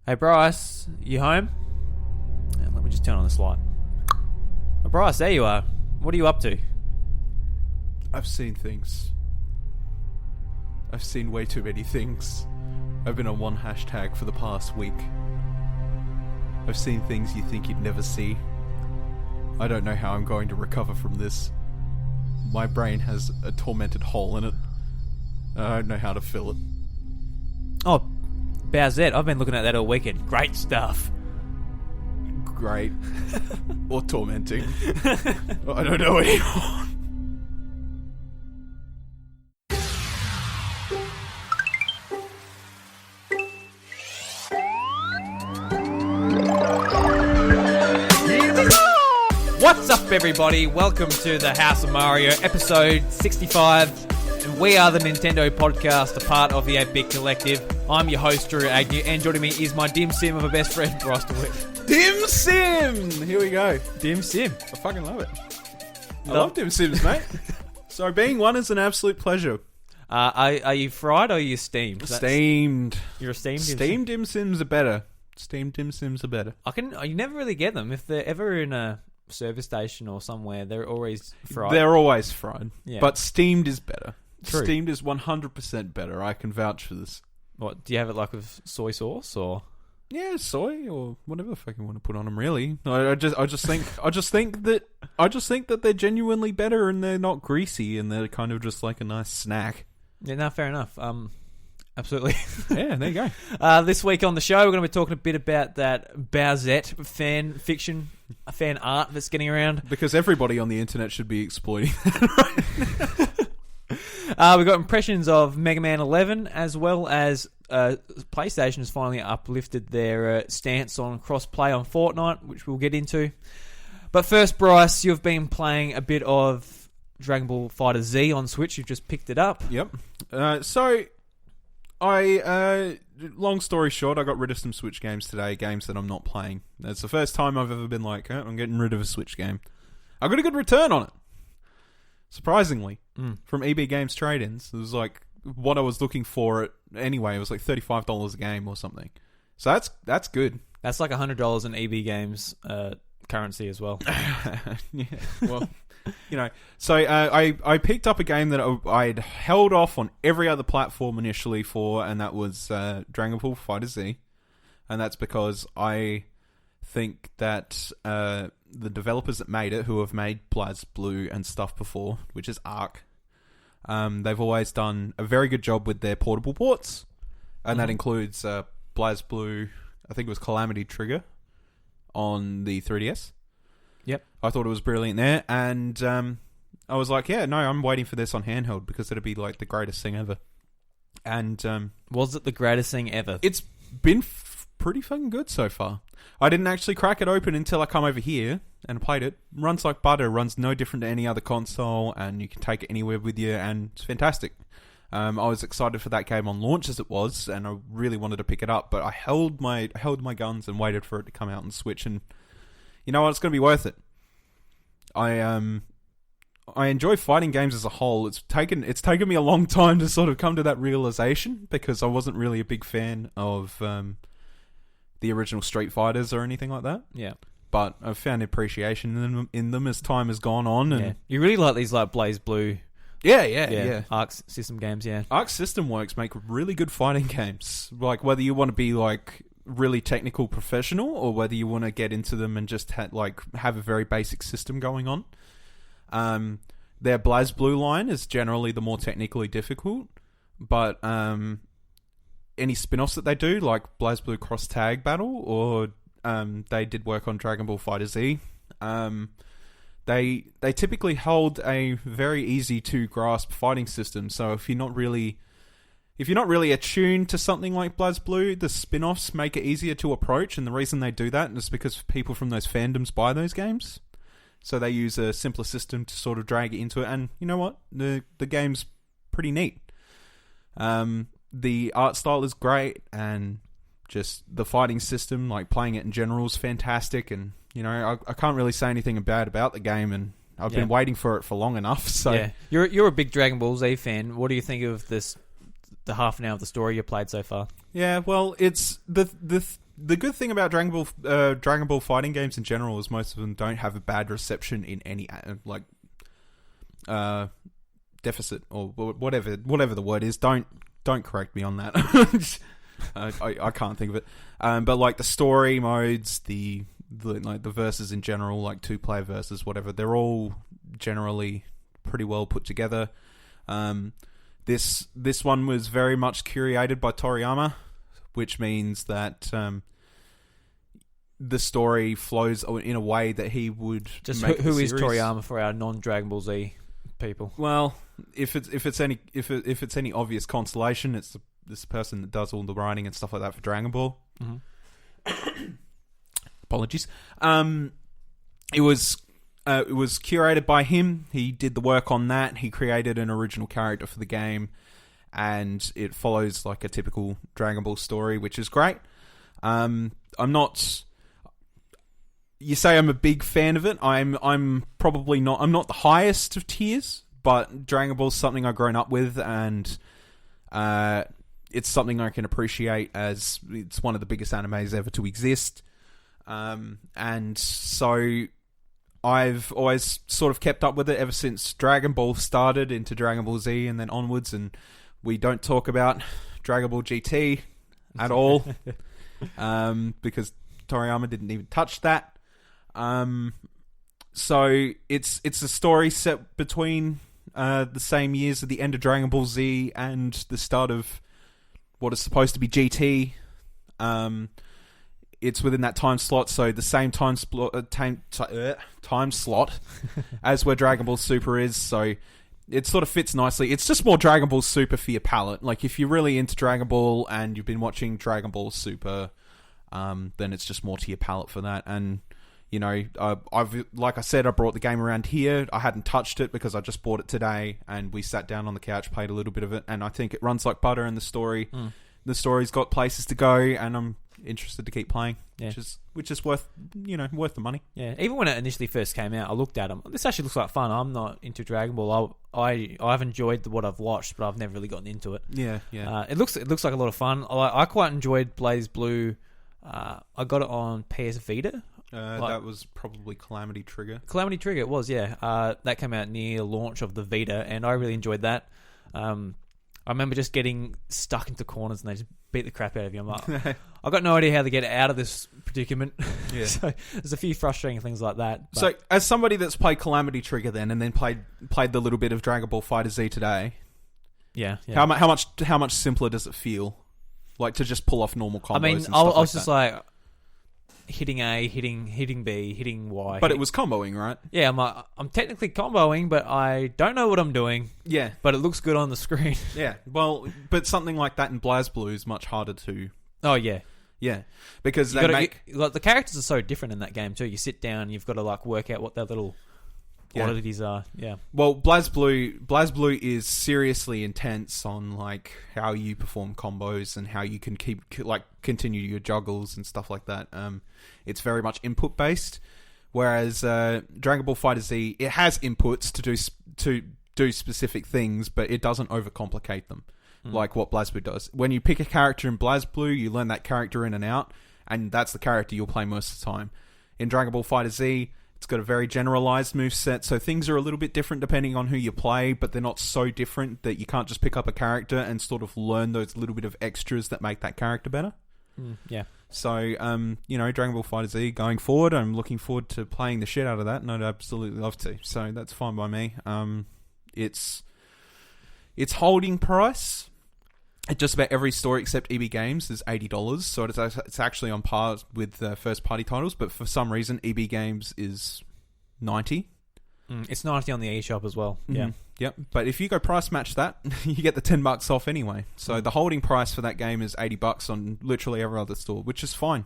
Hey Bryce, you home? Yeah, let me just turn on this light. Oh, Bryce, there you are. What are you up to? I've seen things. I've seen way too many things. I've been on one hashtag for the past week. I've seen things you think you'd never see. I don't know how I'm going to recover from this. My brain has a tormented hole in it. I don't know how to fill it. Oh, Bowsette. I've been looking at that all weekend. Great stuff. Great. Or tormenting. I don't know anymore. What's up, everybody? Welcome to the House of Mario, episode 65. And we are the Nintendo Podcast, a part of the 8-Bit Collective. I'm your host, Drew Agnew, and joining me is my dim sim of a best friend, Bryce DeWitt. Dim Sim! Here we go. Dim sim. I fucking love it. I love Dim Sims, mate. So being one is an absolute pleasure. Are you fried or are you steamed? Steamed. You're a steamed dim sim? Steamed Dim Sims are better. Steamed Dim Sims are better. You never really get them. If they're ever in a service station or somewhere, they're always fried. They're always fried. Yeah. But steamed is better. True. Steamed is 100% better. I can vouch for this. What, do you have it like with soy sauce or? Yeah, soy or whatever the fuck you want to put on them. Really, I just think that they're genuinely better and they're not greasy and they're kind of just like a nice snack. Yeah, no, fair enough. Absolutely. Yeah, there you go. This week on the show, we're going to be talking a bit about that Bowsette fan fiction, fan art that's getting around. Because everybody on the internet should be exploiting that right now. We've got impressions of Mega Man 11, as well as PlayStation has finally uplifted their stance on cross-play on Fortnite, which we'll get into. But first, Bryce, you've been playing a bit of Dragonball FighterZ on Switch. You've just picked it up. Yep. Long story short, I got rid of some Switch games today, games that I'm not playing. That's the first time I've ever been like, I'm getting rid of a Switch game. I got a good return on it. Surprisingly, from EB Games trade-ins. It was like what I was looking for it anyway. It was like $35 a game or something. So that's good. That's like $100 in EB Games currency as well. Yeah, well, you know. So I picked up a game that I'd held off on every other platform initially for, and that was Dragonball FighterZ. And that's because I think that the developers that made it, who have made BlazBlue and stuff before, which is Arc, they've always done a very good job with their portable ports, and that includes BlazBlue. I think it was Calamity Trigger on the 3DS. Yep, I thought it was brilliant there, and I was like, yeah, no, I'm waiting for this on handheld because it'll be like the greatest thing ever. And was it the greatest thing ever? It's been pretty fucking good so far. I didn't actually crack it open until I come over here and played it. Runs like butter, runs no different to any other console, and you can take it anywhere with you, and it's fantastic. I was excited for that game on launch as it was, and I really wanted to pick it up, but I held my guns and waited for it to come out on Switch, and you know what? It's going to be worth it. I enjoy fighting games as a whole. It's taken me a long time to sort of come to that realization because I wasn't really a big fan of the original Street Fighters or anything like that. Yeah. But I've found appreciation in them as time has gone on. And you really like these like BlazBlue. Yeah. Arc system games, yeah. Arc System Works make really good fighting games. Like whether you want to be like really technical professional or whether you want to get into them and just have a very basic system going on. Their BlazBlue line is generally the more technically difficult, but any spin-offs that they do, like BlazBlue Cross Tag Battle, or they did work on Dragonball FighterZ, they typically hold a very easy to grasp fighting system. So if you're not really attuned to something like BlazBlue, the spin-offs make it easier to approach, and the reason they do that is because people from those fandoms buy those games. So they use a simpler system to sort of drag it into it, and you know what? The game's pretty neat. The art style is great, and just the fighting system, like playing it in general, is fantastic. And you know, I can't really say anything bad about the game, and I've been waiting for it for long enough. So yeah, you're a big Dragon Ball Z fan. What do you think of this? The half an hour of the story you played so far? Yeah, well, it's the the good thing about Dragon Ball fighting games in general is most of them don't have a bad reception in any deficit or whatever the word is. Don't correct me on that. I can't think of it. But like the story modes, the verses in general, like 2-player verses, whatever, they're all generally pretty well put together. This one was very much curated by Toriyama, which means that the story flows in a way that he would just make who the is series. Toriyama for our non-Dragon Ball Z people? Well, if it's any obvious consolation, it's this person that does all the writing and stuff like that for Dragon Ball. Mm-hmm. Apologies. It was curated by him. He did the work on that. He created an original character for the game, and it follows like a typical Dragon Ball story, which is great. I'm not. You say I'm a big fan of it. I'm probably not. I'm not the highest of tiers, but Dragon Ball's something I've grown up with, and it's something I can appreciate as it's one of the biggest animes ever to exist. And so I've always sort of kept up with it ever since Dragon Ball started into Dragon Ball Z and then onwards, and we don't talk about Dragon Ball GT at all because Toriyama didn't even touch that. So it's a story set between the same years at the end of Dragon Ball Z and the start of what is supposed to be GT. It's within that time slot, so the same time slot as where Dragon Ball Super is, so it sort of fits nicely. It's just more Dragon Ball Super for your palate. Like, if you're really into Dragon Ball and you've been watching Dragon Ball Super, then it's just more to your palate for that. And, you know, I've like I said, I brought the game around here. I hadn't touched it because I just bought it today, and we sat down on the couch, played a little bit of it, and I think it runs like butter in the story. The story's got places to go, and I'm interested to keep playing, which is worth the money. Yeah, even when it initially first came out, I looked at them. This actually looks like fun. I'm not into Dragon Ball. I've enjoyed what I've watched, but I've never really gotten into it. Yeah. It looks like a lot of fun. I quite enjoyed Blaze Blue. I got it on PS Vita. That was probably Calamity Trigger. Calamity Trigger, it was, yeah. That came out near launch of the Vita, and I really enjoyed that. I remember just getting stuck into corners and they just beat the crap out of you. I'm like, I've got no idea how to get out of this predicament. Yeah. So there's a few frustrating things like that. But. So as somebody that's played Calamity Trigger then, and then played the little bit of Dragon Ball FighterZ today, yeah. How much simpler does it feel? Like to just pull off normal combos. I mean, and stuff I was like just that. like hitting A, hitting B, hitting Y. But it was comboing, right? Yeah, I'm technically comboing, but I don't know what I'm doing. Yeah. But it looks good on the screen. Yeah. Well, but something like that in BlazBlue is much harder to... Oh, yeah. Yeah. Because the characters are so different in that game, too. You sit down, you've got to like work out what their little oddities are. Yeah. Well, BlazBlue is seriously intense on like how you perform combos and how you can continue your juggles and stuff like that. It's very much input based, whereas Dragon Ball FighterZ, it has inputs to do specific things, but it doesn't overcomplicate them like what BlazBlue does. When you pick a character in BlazBlue, you learn that character in and out, and that's the character you'll play most of the time. In Dragon Ball FighterZ, it's got a very generalized moveset, so things are a little bit different depending on who you play, but they're not so different that you can't just pick up a character and sort of learn those little bit of extras that make that character better. Yeah. So, Dragon Ball FighterZ going forward, I'm looking forward to playing the shit out of that, and I'd absolutely love to. So that's fine by me. It's holding price at just about every store except EB Games is $80, so it's actually on par with first party titles, but for some reason EB Games is $90. It's $90 on the eShop as well. Yeah. Yep. But if you go price match that, you get the $10 off anyway. So the holding price for that game is $80 on literally every other store, which is fine.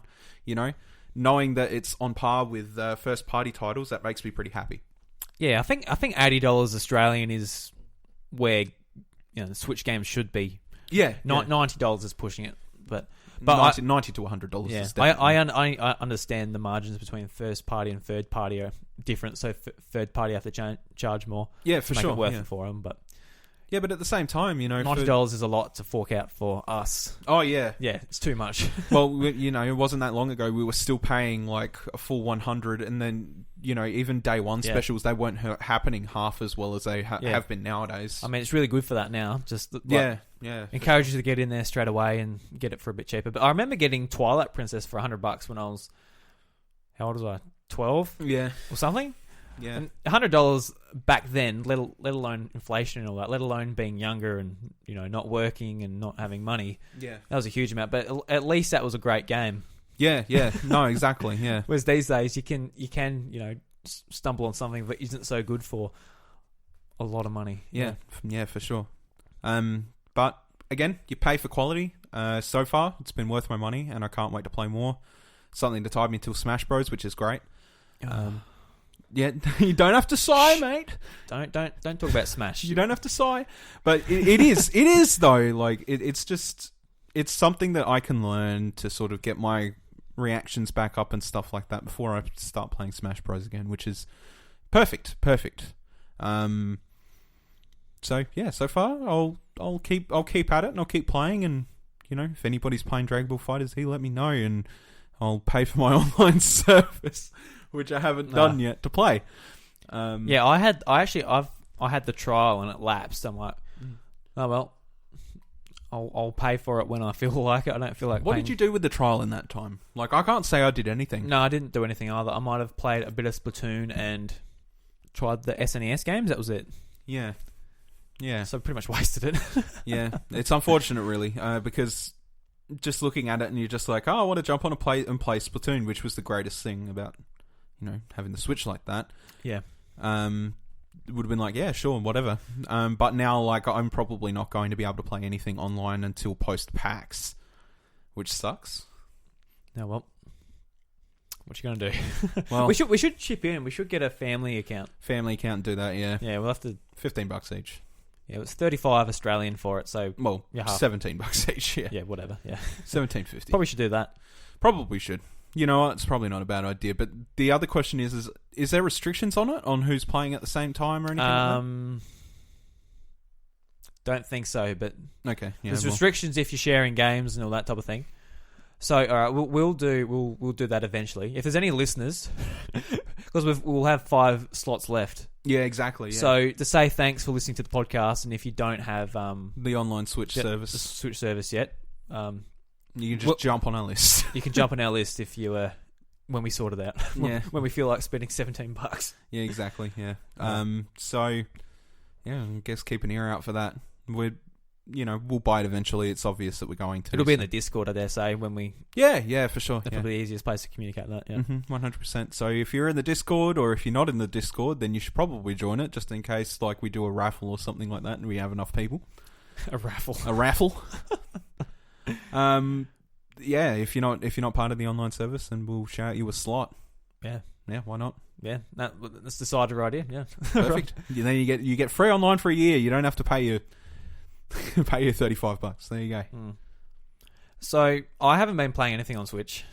Knowing that it's on par with first party titles, that makes me pretty happy. Yeah, I think $80 Australian is where the Switch games should be. Yeah, $90 is pushing it, but $90 to $100. Yeah, is I understand the margins between first party and third party are different, so third party have to charge more. Yeah, for to make sure. it worth it for them, but Yeah, but at the same time, you know... $90 is a lot to fork out for us. Oh, yeah. Yeah, it's too much. Well, you know, it wasn't that long ago. We were still paying like a full 100, and then, you know, even day one specials, they weren't happening half as well as they have been nowadays. I mean, it's really good for that now. Just encourage you to get in there straight away and get it for a bit cheaper. But I remember getting Twilight Princess for $100 when I was... How old was I? 12? Yeah. Or something? Yeah. And $100 back then, let alone inflation and all that, let alone being younger and, you know, not working and not having money. Yeah. That was a huge amount, but at least that was a great game. Yeah. No, exactly. Yeah. Whereas these days you can, you know, stumble on something that isn't so good for a lot of money. Yeah, for sure. But again, you pay for quality. So far, it's been worth my money, and I can't wait to play more. Something to tide me till Smash Bros, which is great. Yeah, you don't have to sigh, mate. Don't talk about Smash. You don't have to sigh, but it is though. Like it's something that I can learn to sort of get my reactions back up and stuff like that before I start playing Smash Bros again, which is perfect. So yeah, so far I'll keep at it and I'll keep playing, and you know, if anybody's playing Dragonball FighterZ, let me know and I'll pay for my online service, which I haven't done yet to play. Yeah, I had the trial and it lapsed. I'm like, oh well, I'll pay for it when I feel like it. I don't feel like. What paying. did you do with the trial in that time? Like, I can't say I did anything. No, I didn't do anything either. I might have played a bit of Splatoon and tried the SNES games. That was it. Yeah. So I pretty much wasted it. Yeah, it's unfortunate, really, because just looking at it and you're just like, oh, I want to jump on and play Splatoon, which was the greatest thing about, you know, having the Switch like that. Yeah. It would have been like, yeah, sure, whatever. But now, like, I'm probably not going to be able to play anything online until post PAX, which sucks. Oh, well, what you gonna do? Well, we should chip in. We should get a family account. Family account and do that, yeah. Yeah, we'll have to. $15 each. Yeah, it was 35 Australian for it. So $17 each. Yeah, yeah, whatever. Yeah, $17.50. Probably should do that. Probably should. You know what? It's probably not a bad idea. But the other question is there restrictions on it, on who's playing at the same time or anything like that? Don't think so, but okay. Yeah, there's restrictions if you're sharing games and all that type of thing. So, all right, we'll do that eventually. If there's any listeners, because we'll have 5 slots left. Yeah, exactly. Yeah. So to say thanks for listening to the podcast, and if you don't have the online Switch service, the Switch service yet, you can just jump on our list. You can jump on our list if you when we sort it out. Yeah, when we feel like spending $17. Yeah, exactly. Yeah. So yeah, I guess keep an ear out for that. We'll buy it eventually. It's obvious that we're going to. It'll be in the Discord, I dare say, when we... Yeah, for sure. That's probably the easiest place to communicate that, yeah. 100%. So if you're in the Discord, or if you're not in the Discord, then you should probably join it, just in case, like, we do a raffle or something like that, and we have enough people. A raffle. Yeah, if you're not part of the online service, then we'll shout you a slot. Yeah, why not? Yeah, that's the side of your idea. Yeah, perfect. Then you get free online for a year. You don't have to pay your $35. There you go. So I haven't been playing anything on Switch.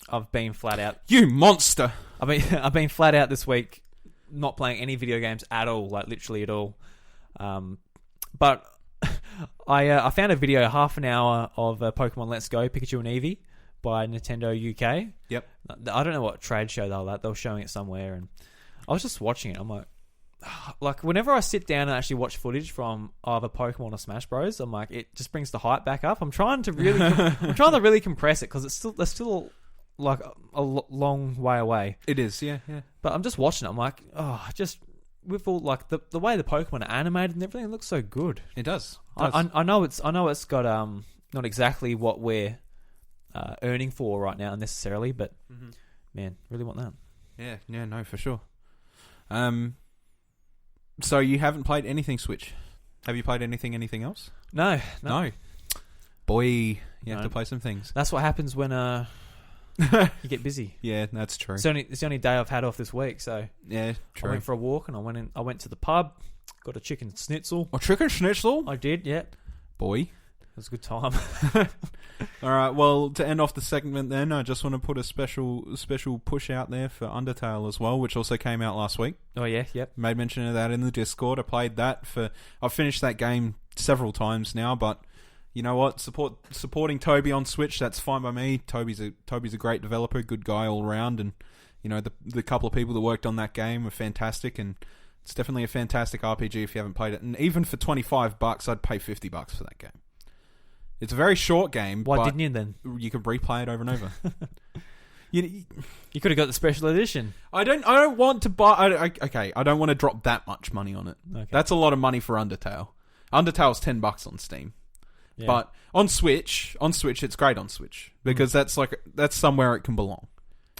I've been flat out. You monster! I've been flat out this week, not playing any video games at all, like literally at all. But I found a video, half an hour of Pokemon Let's Go Pikachu and Eevee by Nintendo UK. Yep. I don't know what trade show they were showing it somewhere, and I was just watching it. I'm like, whenever I sit down and actually watch footage from either Pokemon or Smash Bros, I'm like, it just brings the hype back up. I'm trying to really compress it, because there's still like a long way away. It is, yeah. But I'm just watching it. I'm like, just with all like the way the Pokemon are animated and everything, it looks so good. It does. I know it's got not exactly what we're earning for right now necessarily, but man, really want that. Yeah, no, for sure. So you haven't played anything Switch? Have you played anything else? No. Boy, you have to play some things. That's what happens when you get busy. Yeah, that's true. It's the only day I've had off this week, so yeah, true. I went for a walk and I went to the pub, got a chicken schnitzel. A chicken schnitzel? I did, yeah. Boy, it was a good time. All right. Well, to end off the segment, then I just want to put a special push out there for Undertale as well, which also came out last week. Oh yeah, yep. Made mention of that in the Discord. I played that I've finished that game several times now, but you know what? Supporting Toby on Switch, that's fine by me. Toby's a great developer, good guy all around, and you know the couple of people that worked on that game were fantastic, and it's definitely a fantastic RPG if you haven't played it. And even for $25, I'd pay $50 for that game. It's a very short game. Why but didn't you then? You can replay it over and over. you could have got the special edition. I don't want to buy. I don't want to drop that much money on it. Okay. That's a lot of money for Undertale. Undertale's $10 on Steam, but on Switch, it's great on Switch because that's somewhere it can belong.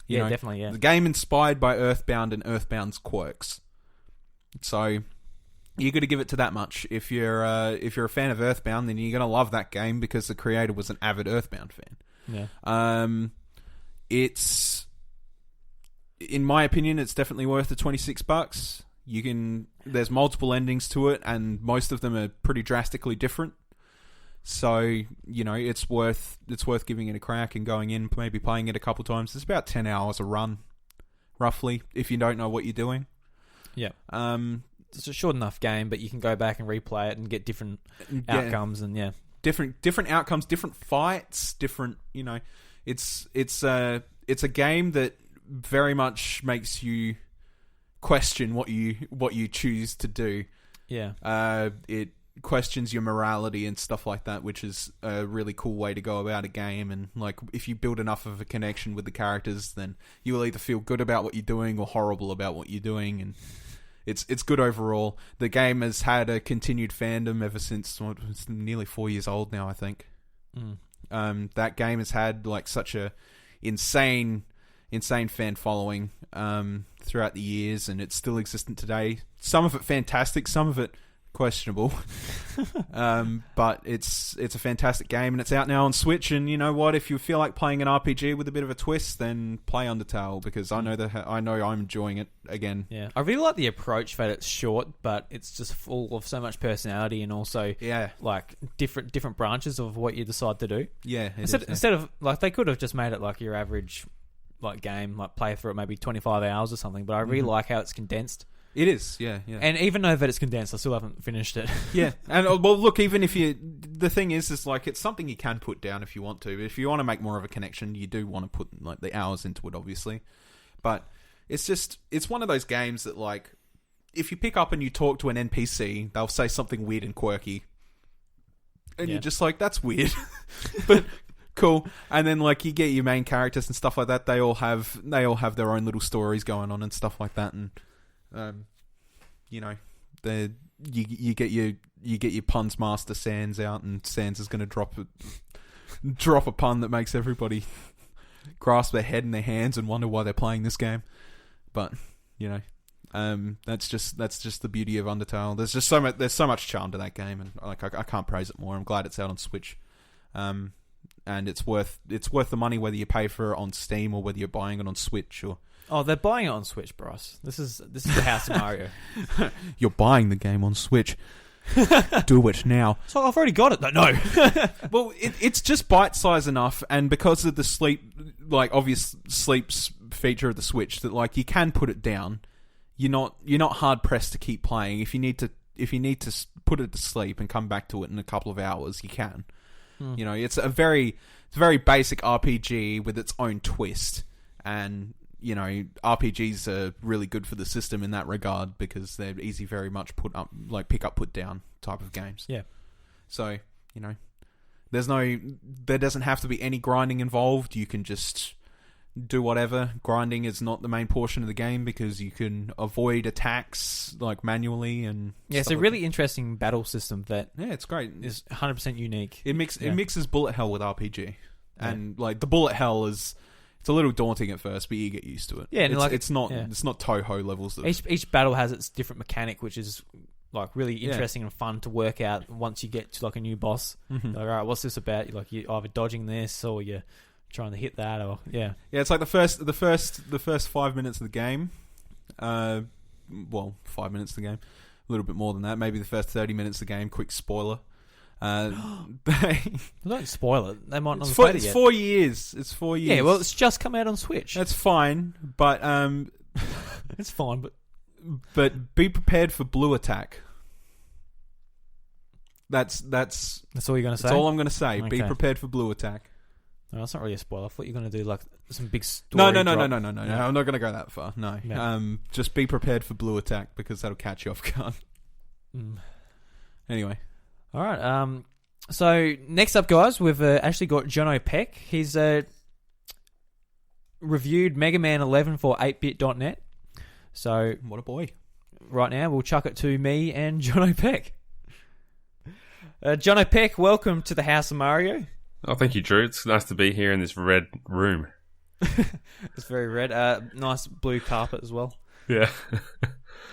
You know, definitely. Yeah, the game inspired by Earthbound and Earthbound's quirks. So you got to give it to that much. If you're a fan of Earthbound, then you're gonna love that game because the creator was an avid Earthbound fan. Yeah. It's, in my opinion, it's definitely worth the $26. There's multiple endings to it, and most of them are pretty drastically different. So you know it's worth giving it a crack and going in, maybe playing it a couple times. It's about 10 hours a run, roughly, if you don't know what you're doing. Yeah. It's a short enough game, but you can go back and replay it and get different outcomes, and different outcomes, different fights, different. You know, it's a game that very much makes you question what you choose to do. Yeah. It questions your morality and stuff like that, which is a really cool way to go about a game. And like, if you build enough of a connection with the characters, then you will either feel good about what you're doing or horrible about what you're doing, and it's good overall. The game has had a continued fandom ever since it's nearly 4 years old now, I think. That game has had like such a insane fan following throughout the years, and it's still existent today. Some of it fantastic, some of it questionable. But it's a fantastic game, and it's out now on Switch. And you know what? If you feel like playing an RPG with a bit of a twist, then play Undertale, because I know I'm enjoying it again. Yeah, I really like the approach that it's short, but it's just full of so much personality, and also like different branches of what you decide to do. Yeah, instead of like, they could have just made it like your average like game, like play through it maybe 25 hours or something. But I really like how it's condensed. It is, yeah. And even though that it's condensed, I still haven't finished it. Yeah, and well, look, even if the thing is like, it's something you can put down if you want to. If you want to make more of a connection, you do want to put like the hours into it, obviously. But it's one of those games that, like, if you pick up and you talk to an NPC, they'll say something weird and quirky, and you're just like, that's weird, but cool. And then like, you get your main characters and stuff like that. They all have their own little stories going on and stuff like that, and you know, you get your puns master Sans out, and Sans is going to drop a pun that makes everybody grasp their head in their hands and wonder why they're playing this game. But you know, that's just the beauty of Undertale. There's so much charm to that game, and like, I can't praise it more. I'm glad it's out on Switch, and it's worth the money, whether you pay for it on Steam or whether you're buying it on Switch or. Oh, they're buying it on Switch, Bryce. This is the House of Mario. You're buying the game on Switch. Do it now. So I've already got it. No. Well, it's just bite-sized enough, and because of the obvious sleep feature of the Switch, that like, you can put it down. You're not hard pressed to keep playing. If you need to put it to sleep and come back to it in a couple of hours, you can. You know, it's a very basic RPG with its own twist, and you know, RPGs are really good for the system in that regard, because they're easy, very much pick up, put down type of games. Yeah. So, you know, there doesn't have to be any grinding involved. You can just do whatever. Grinding is not the main portion of the game, because you can avoid attacks like manually, and it's a really interesting battle system that it's great. Is 100% unique. It mixes bullet hell with RPG, and like, the bullet hell is. It's a little daunting at first, but you get used to it. Yeah, and it's not Toho levels. Each battle has its different mechanic, which is like really interesting and fun to work out once you get to like a new boss. Mm-hmm. Like, all right, what's this about? Like, you're either dodging this or you're trying to hit that, or yeah. It's like the first 5 minutes of the game. 5 minutes of the game, a little bit more than that. Maybe the first 30 minutes of the game. Quick spoiler. Don't spoil it. They might not have It's played it it's yet. 4 years. It's 4 years. Yeah, well, it's just come out on Switch. That's fine, but It's fine, but be prepared for blue attack. That's all you're going to say? That's all I'm going to say. Be Okay. prepared for blue attack. No, that's not really a spoiler. I thought you were going to do like some big story. No. drop. I'm not going to go that far. No. No. Just be prepared for blue attack because that'll catch you off guard. Anyway. All right. So next up, guys, we've actually got Jono Pech. He's reviewed Mega Man 11 for 8bit.net. So What a boy. right now, we'll chuck it to me and Jono Pech. Jono Pech, welcome to the House of Mario. Oh, thank you, Drew. It's nice to be here in this red room. It's very red. Nice blue carpet as well. Yeah.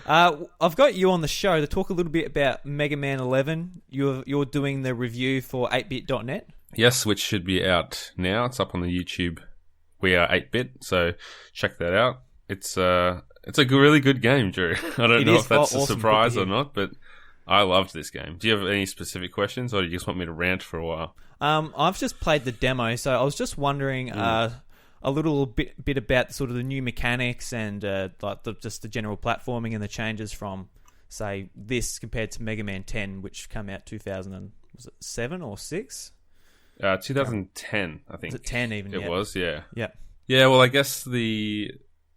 I've got you on the show to talk a little bit about Mega Man 11. You're doing the review for 8bit.net. Yes, which should be out now. It's up on the YouTube. We are 8-bit, so check that out. It's a really good game, Drew. I don't know if that's a awesome. surprise Good to or not, but I loved this game. Do you have any specific questions, or do you just want me to rant for a while? I've just played the demo, so I was just wondering a little bit about sort of the new mechanics and just the general platforming and the changes from, say, this compared to Mega Man 10, which came out 2007 or 6? 2010, I think. Was it 10 even? It was, yeah. Yeah. Yeah, well, I guess the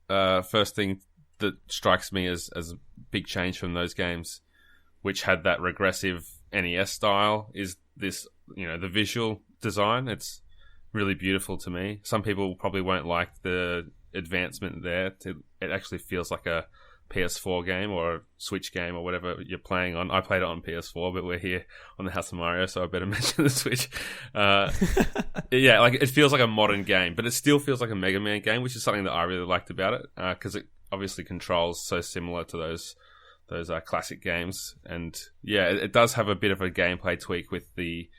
first thing that strikes me as a big change from those games, which had that regressive NES style, is this, the visual design. It's really beautiful to me. Some people probably won't like the advancement there. It actually feels like a PS4 game or a Switch game or whatever you're playing on. I played it on PS4, but we're here on the House of Mario, so I better mention the Switch. Yeah, like it feels like a modern game, but it still feels like a Mega Man game, which is something that I really liked about it, because it obviously controls so similar to those classic games. And yeah, it does have a bit of a gameplay tweak with the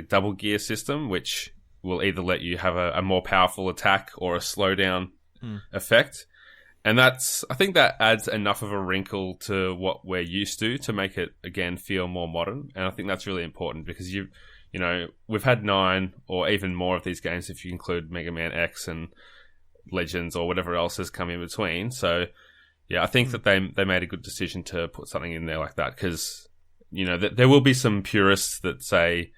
double gear system, which will either let you have a more powerful attack or a slowdown effect. And I think that adds enough of a wrinkle to what we're used to make it, again, feel more modern. And I think that's really important because we've had 9 or even more of these games if you include Mega Man X and Legends or whatever else has come in between. So yeah, I think that they made a good decision to put something in there like that because, there will be some purists that say,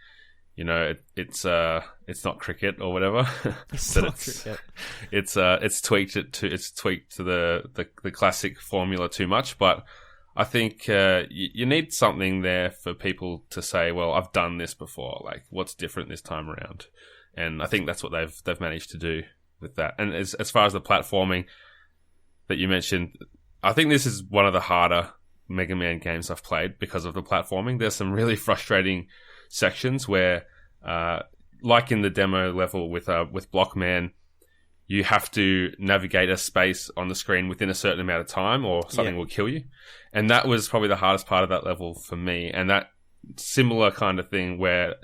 it's not cricket or whatever. Cricket. It's tweaked to the classic formula too much. But I think you need something there for people to say, well, I've done this before. Like, what's different this time around? And I think that's what they've managed to do with that. And as far as the platforming that you mentioned, I think this is one of the harder Mega Man games I've played because of the platforming. There's some really frustrating sections where, like in the demo level with Blockman, you have to navigate a space on the screen within a certain amount of time or something will kill you. And that was probably the hardest part of that level for me. And that similar kind of thing where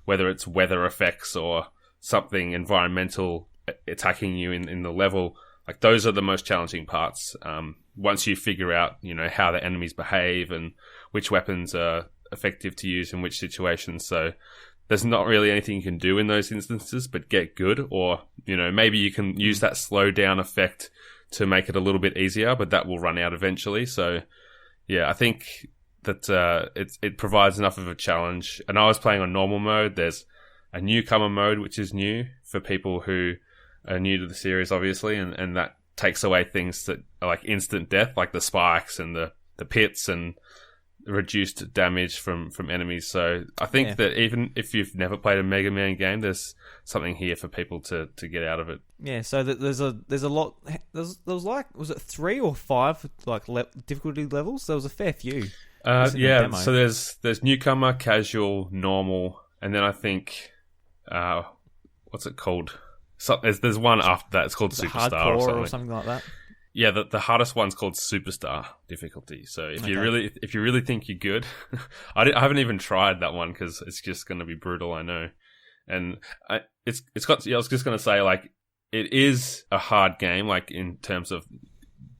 whether it's weather effects or something environmental attacking you in the level, like those are the most challenging parts. Once you figure out, how the enemies behave and which weapons are effective to use in which situations. So there's not really anything you can do in those instances but get good, or maybe you can use that slow down effect to make it a little bit easier, but that will run out eventually. So yeah, I think that it provides enough of a challenge. And I was playing on normal mode. There's a newcomer mode which is new for people who are new to the series, obviously, and that takes away things that are like instant death, like the spikes and the pits and reduced damage from enemies. So I think that even if you've never played a Mega Man game, there's something here for people to get out of it. Yeah, so there's a lot. There was like, was it 3 or 5 like difficulty levels? There was a fair few. Yeah, so there's newcomer, casual, normal, and then I think what's it called? So there's one after that. It's called Superstar or something like that. Yeah, the hardest one's called Superstar difficulty. So if you really think you're good, I haven't even tried that one because it's just going to be brutal. I know, and it's got. I was just going to say, like, it is a hard game, like in terms of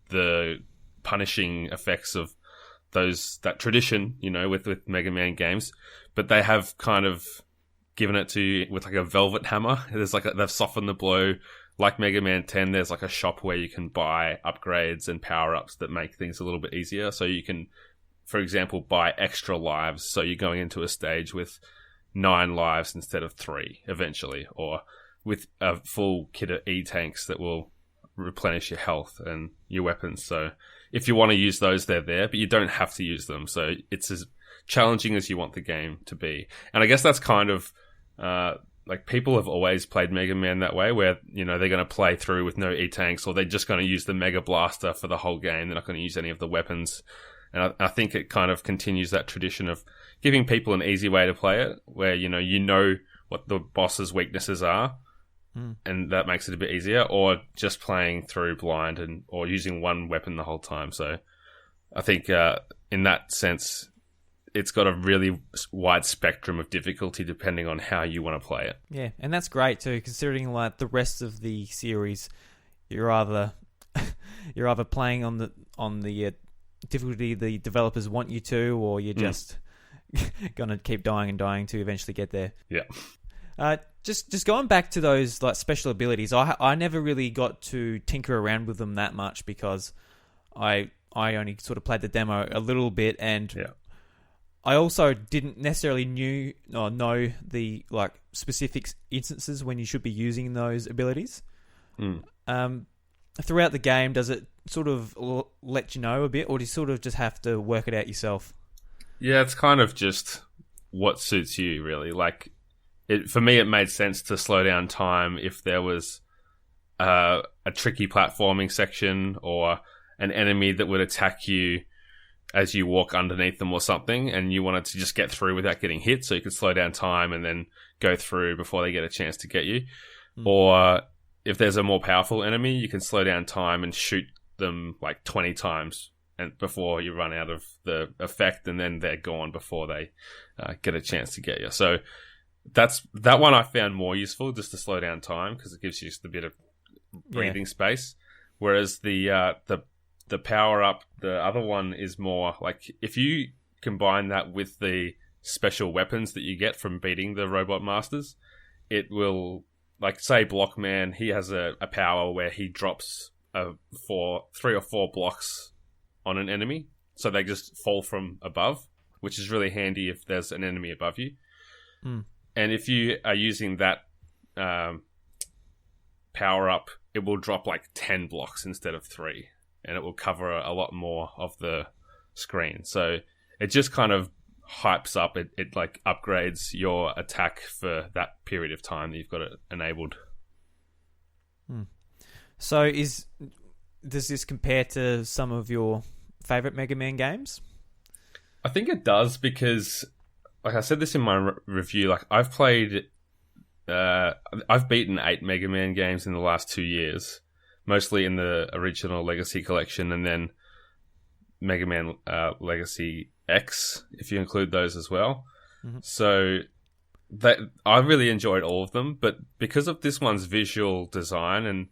the punishing effects of that tradition, with Mega Man games. but they have kind of given it to you with like a velvet hammer. There's like they've softened the blow. Like Mega Man 10, there's like a shop where you can buy upgrades and power-ups that make things a little bit easier. So you can, for example, buy extra lives. So you're going into a stage with 9 lives instead of 3 eventually, or with a full kit of E-tanks that will replenish your health and your weapons. So if you want to use those, they're there, but you don't have to use them. So it's as challenging as you want the game to be. And I guess that's kind of like people have always played Mega Man that way, where they're going to play through with no E-tanks, or they're just going to use the Mega Blaster for the whole game. They're not going to use any of the weapons. And I think it kind of continues that tradition of giving people an easy way to play it, where you know what the boss's weaknesses are, and that makes it a bit easier, or just playing through blind or using one weapon the whole time. So I think in that sense, it's got a really wide spectrum of difficulty depending on how you want to play it. Yeah, and that's great too, considering like the rest of the series, you're either playing on the difficulty the developers want you to, or you're just gonna keep dying and dying to eventually get there. Yeah. Just going back to those like special abilities, I never really got to tinker around with them that much because I only sort of played the demo a little bit, and I also didn't necessarily know the like specific instances when you should be using those abilities. Throughout the game, does it sort of let you know a bit, or do you sort of just have to work it out yourself? Yeah, it's kind of just what suits you, really. Like, for me, it made sense to slow down time if there was a tricky platforming section or an enemy that would attack you as you walk underneath them or something, and you wanted to just get through without getting hit, so you could slow down time and then go through before they get a chance to get you. Or if there's a more powerful enemy, you can slow down time and shoot them like 20 times and before you run out of the effect, and then they're gone before they get a chance to get you. So that one I found more useful, just to slow down time, because it gives you just a bit of breathing space. Whereas the power up, the other one is more like if you combine that with the special weapons that you get from beating the robot masters, it will, like, say Blockman, he has a power where he drops 3 or 4 blocks on an enemy, so they just fall from above, which is really handy if there's an enemy above you. And if you are using that power up, it will drop like 10 blocks instead of 3. And it will cover a lot more of the screen. So it just kind of hypes up. It like upgrades your attack for that period of time that you've got it enabled. So does this compare to some of your favorite Mega Man games? I think it does, because, like I said this in my review, like I've beaten 8 Mega Man games in the last 2 years. Mostly in the original Legacy Collection, and then Mega Man Legacy X, if you include those as well. So I really enjoyed all of them, but because of this one's visual design and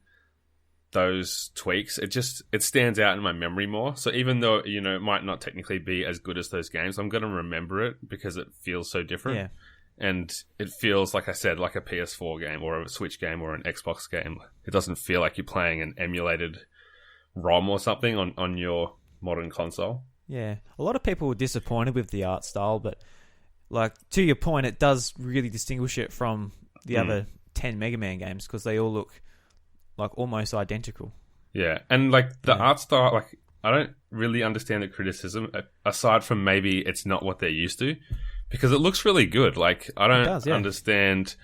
those tweaks, it stands out in my memory more. So even though it might not technically be as good as those games, I'm going to remember it because it feels so different. Yeah. And it feels, like I said, like a PS4 game or a Switch game or an Xbox game. It doesn't feel like you're playing an emulated ROM or something on your modern console. Yeah. A lot of people were disappointed with the art style, but like to your point, it does really distinguish it from the other 10 Mega Man games, because they all look like almost identical. Yeah. And like the art style, like I don't really understand the criticism, aside from maybe it's not what they're used to. Because it looks really good. Like, I don't understand.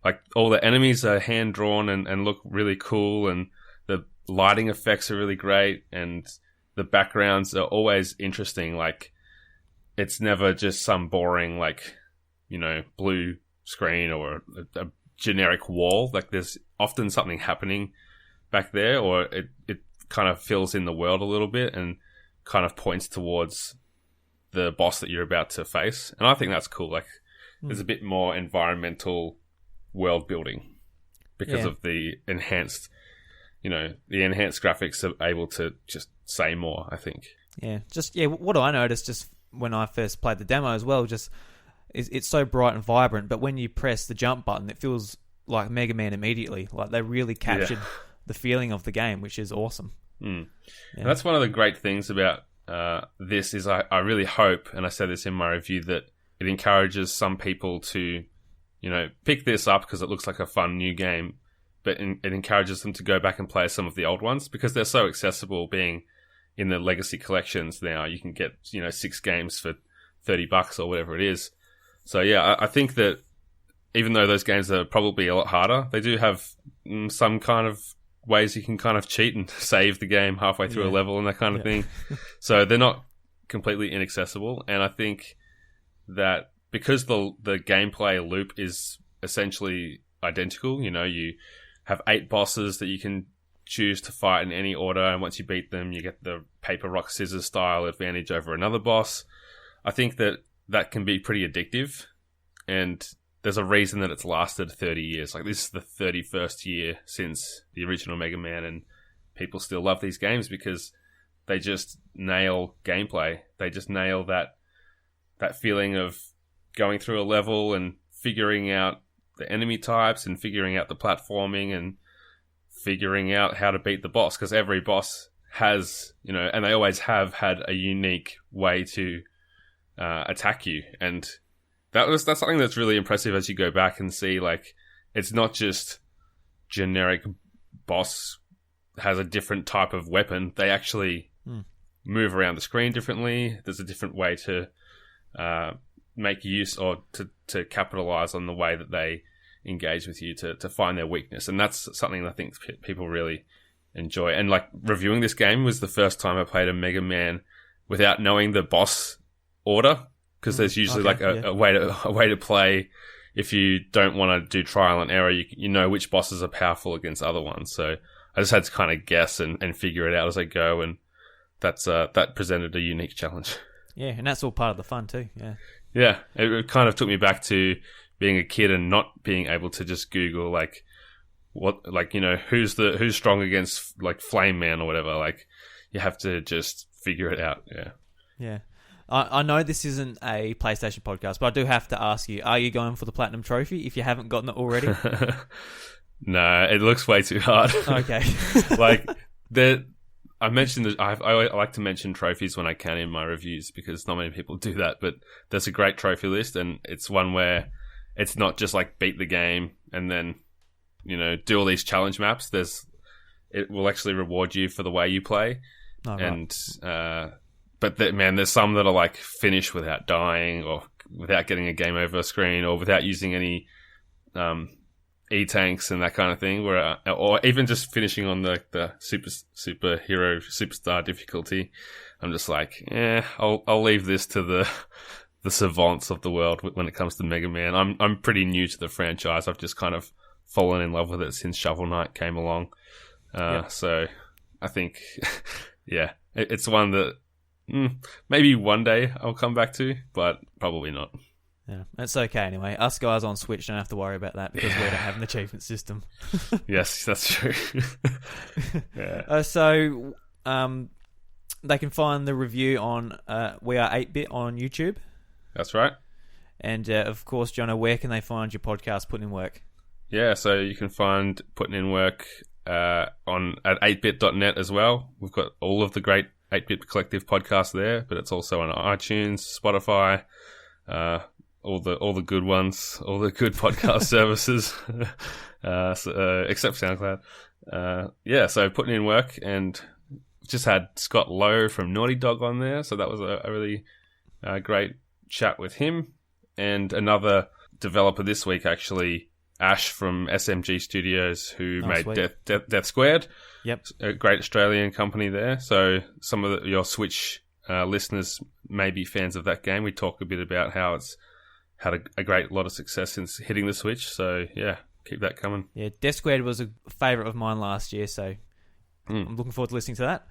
Like, all the enemies are hand-drawn and look really cool, and the lighting effects are really great, and the backgrounds are always interesting. Like, it's never just some boring, like, blue screen or a generic wall. Like, there's often something happening back there, or it kind of fills in the world a little bit and kind of points towards the boss that you're about to face. And I think that's cool. Like, there's a bit more environmental world building because of the enhanced graphics are able to just say more, I think. Yeah. What I noticed just when I first played the demo as well, just it's so bright and vibrant, but when you press the jump button, it feels like Mega Man immediately. Like they really captured the feeling of the game, which is awesome. And that's one of the great things about this is I really hope, and I said this in my review, that it encourages some people to, pick this up because it looks like a fun new game, but it encourages them to go back and play some of the old ones because they're so accessible. Being in the legacy collections now, you can get 6 games for $30 or whatever it is. So yeah, I think that even though those games are probably a lot harder, they do have some kind of ways you can kind of cheat and save the game halfway through a level and that kind of thing. So they're not completely inaccessible. And I think that because the gameplay loop is essentially identical, you have 8 bosses that you can choose to fight in any order, and once you beat them, you get the paper, rock, scissors style advantage over another boss. I think that can be pretty addictive, and there's a reason that it's lasted 30 years. Like, this is the 31st year since the original Mega Man, and people still love these games because they just nail gameplay. They just nail that feeling of going through a level and figuring out the enemy types and figuring out the platforming and figuring out how to beat the boss, because every boss has, and they always have had a unique way to attack you. And that's something that's really impressive as you go back and see, like, it's not just generic boss has a different type of weapon. They actually move around the screen differently. There's a different way to make use or to capitalize on the way that they engage with you to find their weakness. And that's something that I think people really enjoy. And like, reviewing this game was the first time I played a Mega Man without knowing the boss order, because there's usually a way to play. If you don't want to do trial and error, you know which bosses are powerful against other ones. So I just had to kind of guess and figure it out as I go, and that presented a unique challenge. Yeah, and that's all part of the fun too. Yeah, it kind of took me back to being a kid and not being able to just Google who's strong against like Flame Man or whatever. Like, you have to just figure it out. Yeah. I know this isn't a PlayStation podcast, but I do have to ask you: are you going for the Platinum Trophy if you haven't gotten it already? No, it looks way too hard. Okay. I mentioned that I like to mention trophies when I can in my reviews because not many people do that. But there's a great trophy list, and it's one where it's not just like beat the game and then do all these challenge maps. It will actually reward you for the way you play, But there's some that are like finish without dying or without getting a game over screen or without using any E-tanks and that kind of thing, or even just finishing on the superhero superstar difficulty. I'm just like, I'll leave this to the savants of the world when it comes to Mega Man. I'm pretty new to the franchise. I've just kind of fallen in love with it since Shovel Knight came along. So I think, it's one that maybe one day I'll come back to, but probably not. Yeah, it's okay anyway. Us guys on Switch don't have to worry about that because we don't have an achievement system. Yes, that's true. So they can find the review on We Are 8-Bit on YouTube. That's right. And of course, Jono, where can they find your podcast, Puttin in Work? Yeah, so you can find Puttin in Work at 8bit.net as well. We've got all of the great 8-Bit Collective podcasts there, but it's also on iTunes, Spotify, all the good ones, all the good podcast services, except SoundCloud. So Puttin in Work, and just had Scott Lowe from Naughty Dog on there, so that was a really great chat with him. And another developer this week, actually, Ash from SMG Studios, who made Death Squared. Yep. A great Australian company there. So some of your Switch listeners may be fans of that game. We talk a bit about how it's had a great lot of success since hitting the Switch. So, yeah, keep that coming. Yeah, Death Squared was a favourite of mine last year, so I'm looking forward to listening to that.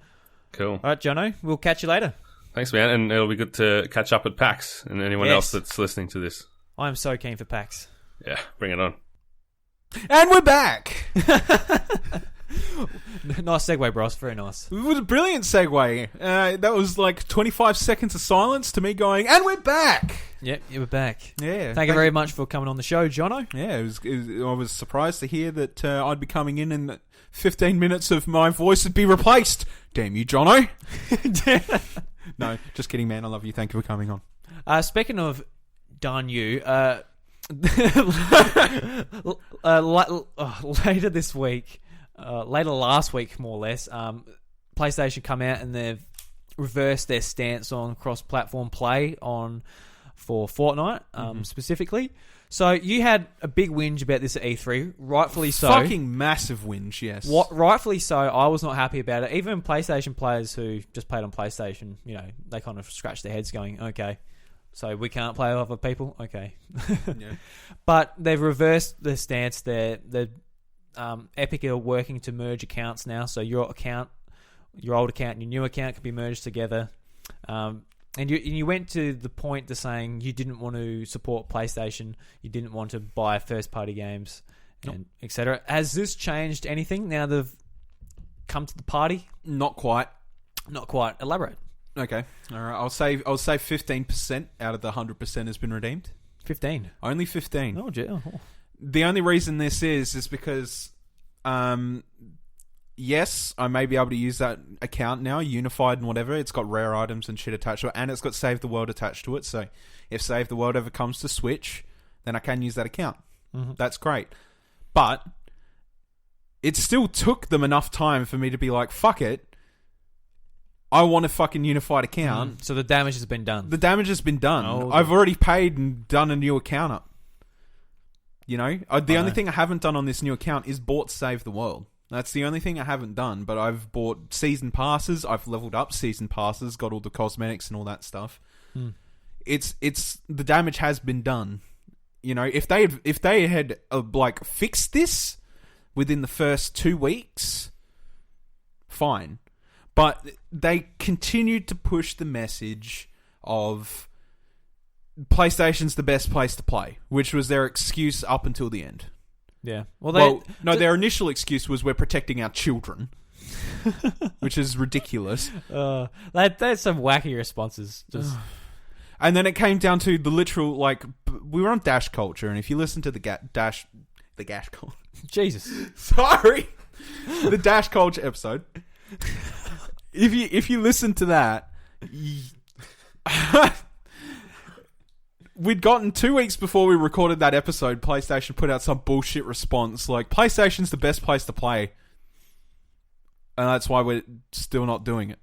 Cool. All right, Jono, we'll catch you later. Thanks, man. And it'll be good to catch up at PAX and anyone else that's listening to this. I'm so keen for PAX. Yeah, bring it on. And we're back. Nice segue, Bros. Very nice. It was a brilliant segue. That was like 25 seconds of silence to me going, and we're back. Yep, you were back. Yeah. Thank you very much for coming on the show, Jono. Yeah, I was surprised to hear that I'd be coming in and 15 minutes of my voice would be replaced. Damn you, Jono. No, just kidding, man. I love you. Thank you for coming on. Speaking of darn you, later this week, later last week, more or less, PlayStation come out and they've reversed their stance on cross-platform play for Fortnite, specifically. So you had a big whinge about this at E3, rightfully so. Fucking massive whinge, yes. Rightfully so. I was not happy about it. Even PlayStation players who just played on PlayStation, they kind of scratched their heads going, okay, so we can't play with other people? Okay. Yeah. But they've reversed the stance. Epic are working to merge accounts now, so your old account and your new account can be merged together. And you went to the point to saying you didn't want to support PlayStation, you didn't want to buy first-party games, and etc. Has this changed anything now they've come to the party? Not quite. Not quite. Elaborate. Okay. All right. I'll say 15% out of the 100% has been redeemed. 15. Only 15. Oh, gee. Oh. The only reason this is because, yes, I may be able to use that account now, unified and whatever. It's got rare items and shit attached to it, and it's got Save the World attached to it. So if Save the World ever comes to Switch, then I can use that account. Mm-hmm. That's great. But it still took them enough time for me to be like, fuck it. I want a fucking unified account. So the damage has been done. The damage has been done. Oh, I've already paid and done a new account up. The only thing I haven't done on this new account is bought Save the World. That's the only thing I haven't done, but I've bought season passes, I've leveled up season passes, got all the cosmetics and all that stuff. It's the damage has been done. If they had fixed this within the first 2 weeks, fine. But they continued to push the message of PlayStation's the best place to play, which was their excuse up until the end. Yeah. Their initial excuse was we're protecting our children, which is ridiculous. They had some wacky responses. And then it came down to the literal, we were on Dash Culture, and if you listen to the Dash Culture... Jesus. Sorry! The Dash Culture episode... If you listen to that, we'd gotten 2 weeks before we recorded that episode, PlayStation put out some bullshit response like, PlayStation's the best place to play. And that's why we're still not doing it.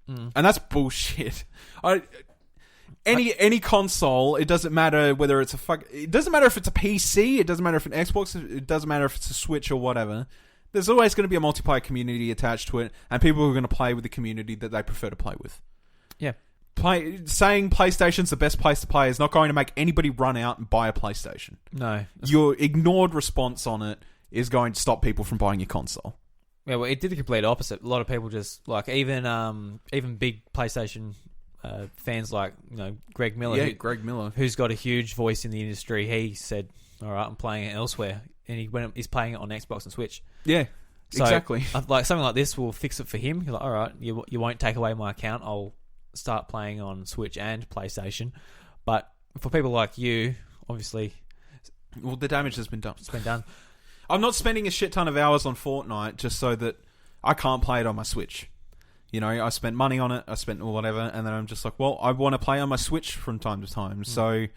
And that's bullshit. Any console, it doesn't matter whether it's it doesn't matter if it's a PC, it doesn't matter if it's an Xbox, it doesn't matter if it's a Switch or whatever. There's always going to be a multiplayer community attached to it, and people are going to play with the community that they prefer to play with. Yeah. Saying PlayStation's the best place to play is not going to make anybody run out and buy a PlayStation. No. Your ignored response on it is going to stop people from buying your console. Yeah, well, it did the complete opposite. A lot of people just, even big PlayStation fans like, Greg Miller. Yeah, Greg Miller. Who's got a huge voice in the industry. He said, all right, I'm playing it elsewhere. And he's playing it on Xbox and Switch. Yeah, so, exactly. Something like this will fix it for him. He's like, all right, you won't take away my account. I'll start playing on Switch and PlayStation. But for people like you, obviously... Well, the damage has been done. It's been done. I'm not spending a shit ton of hours on Fortnite just so that I can't play it on my Switch. I spent money on it, I spent whatever, and then I'm just like, well, I want to play on my Switch from time to time. So,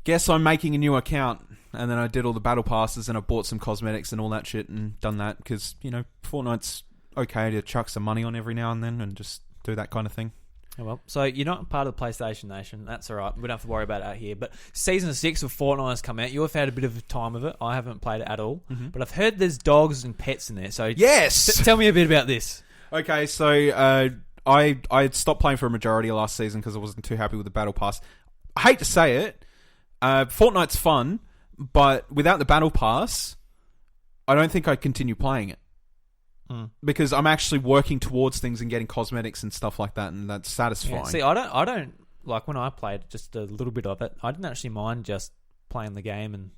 guess I'm making a new account. And then I did all the battle passes and I bought some cosmetics and all that shit and done that because, Fortnite's okay to chuck some money on every now and then and just do that kind of thing. Oh, well, so you're not part of the PlayStation Nation. That's all right. We don't have to worry about it out here. But Season 6 of Fortnite has come out. You've had a bit of a time of it. I haven't played it at all. Mm-hmm. But I've heard there's dogs and pets in there. So yes! Tell me a bit about this. Okay, so I stopped playing for a majority of last season because I wasn't too happy with the battle pass. I hate to say it. Fortnite's fun. But without the battle pass, I don't think I'd continue playing it. Because I'm actually working towards things and getting cosmetics and stuff like that, and that's satisfying. Yeah, see, I don't when I played just a little bit of it, I didn't actually mind just playing the game and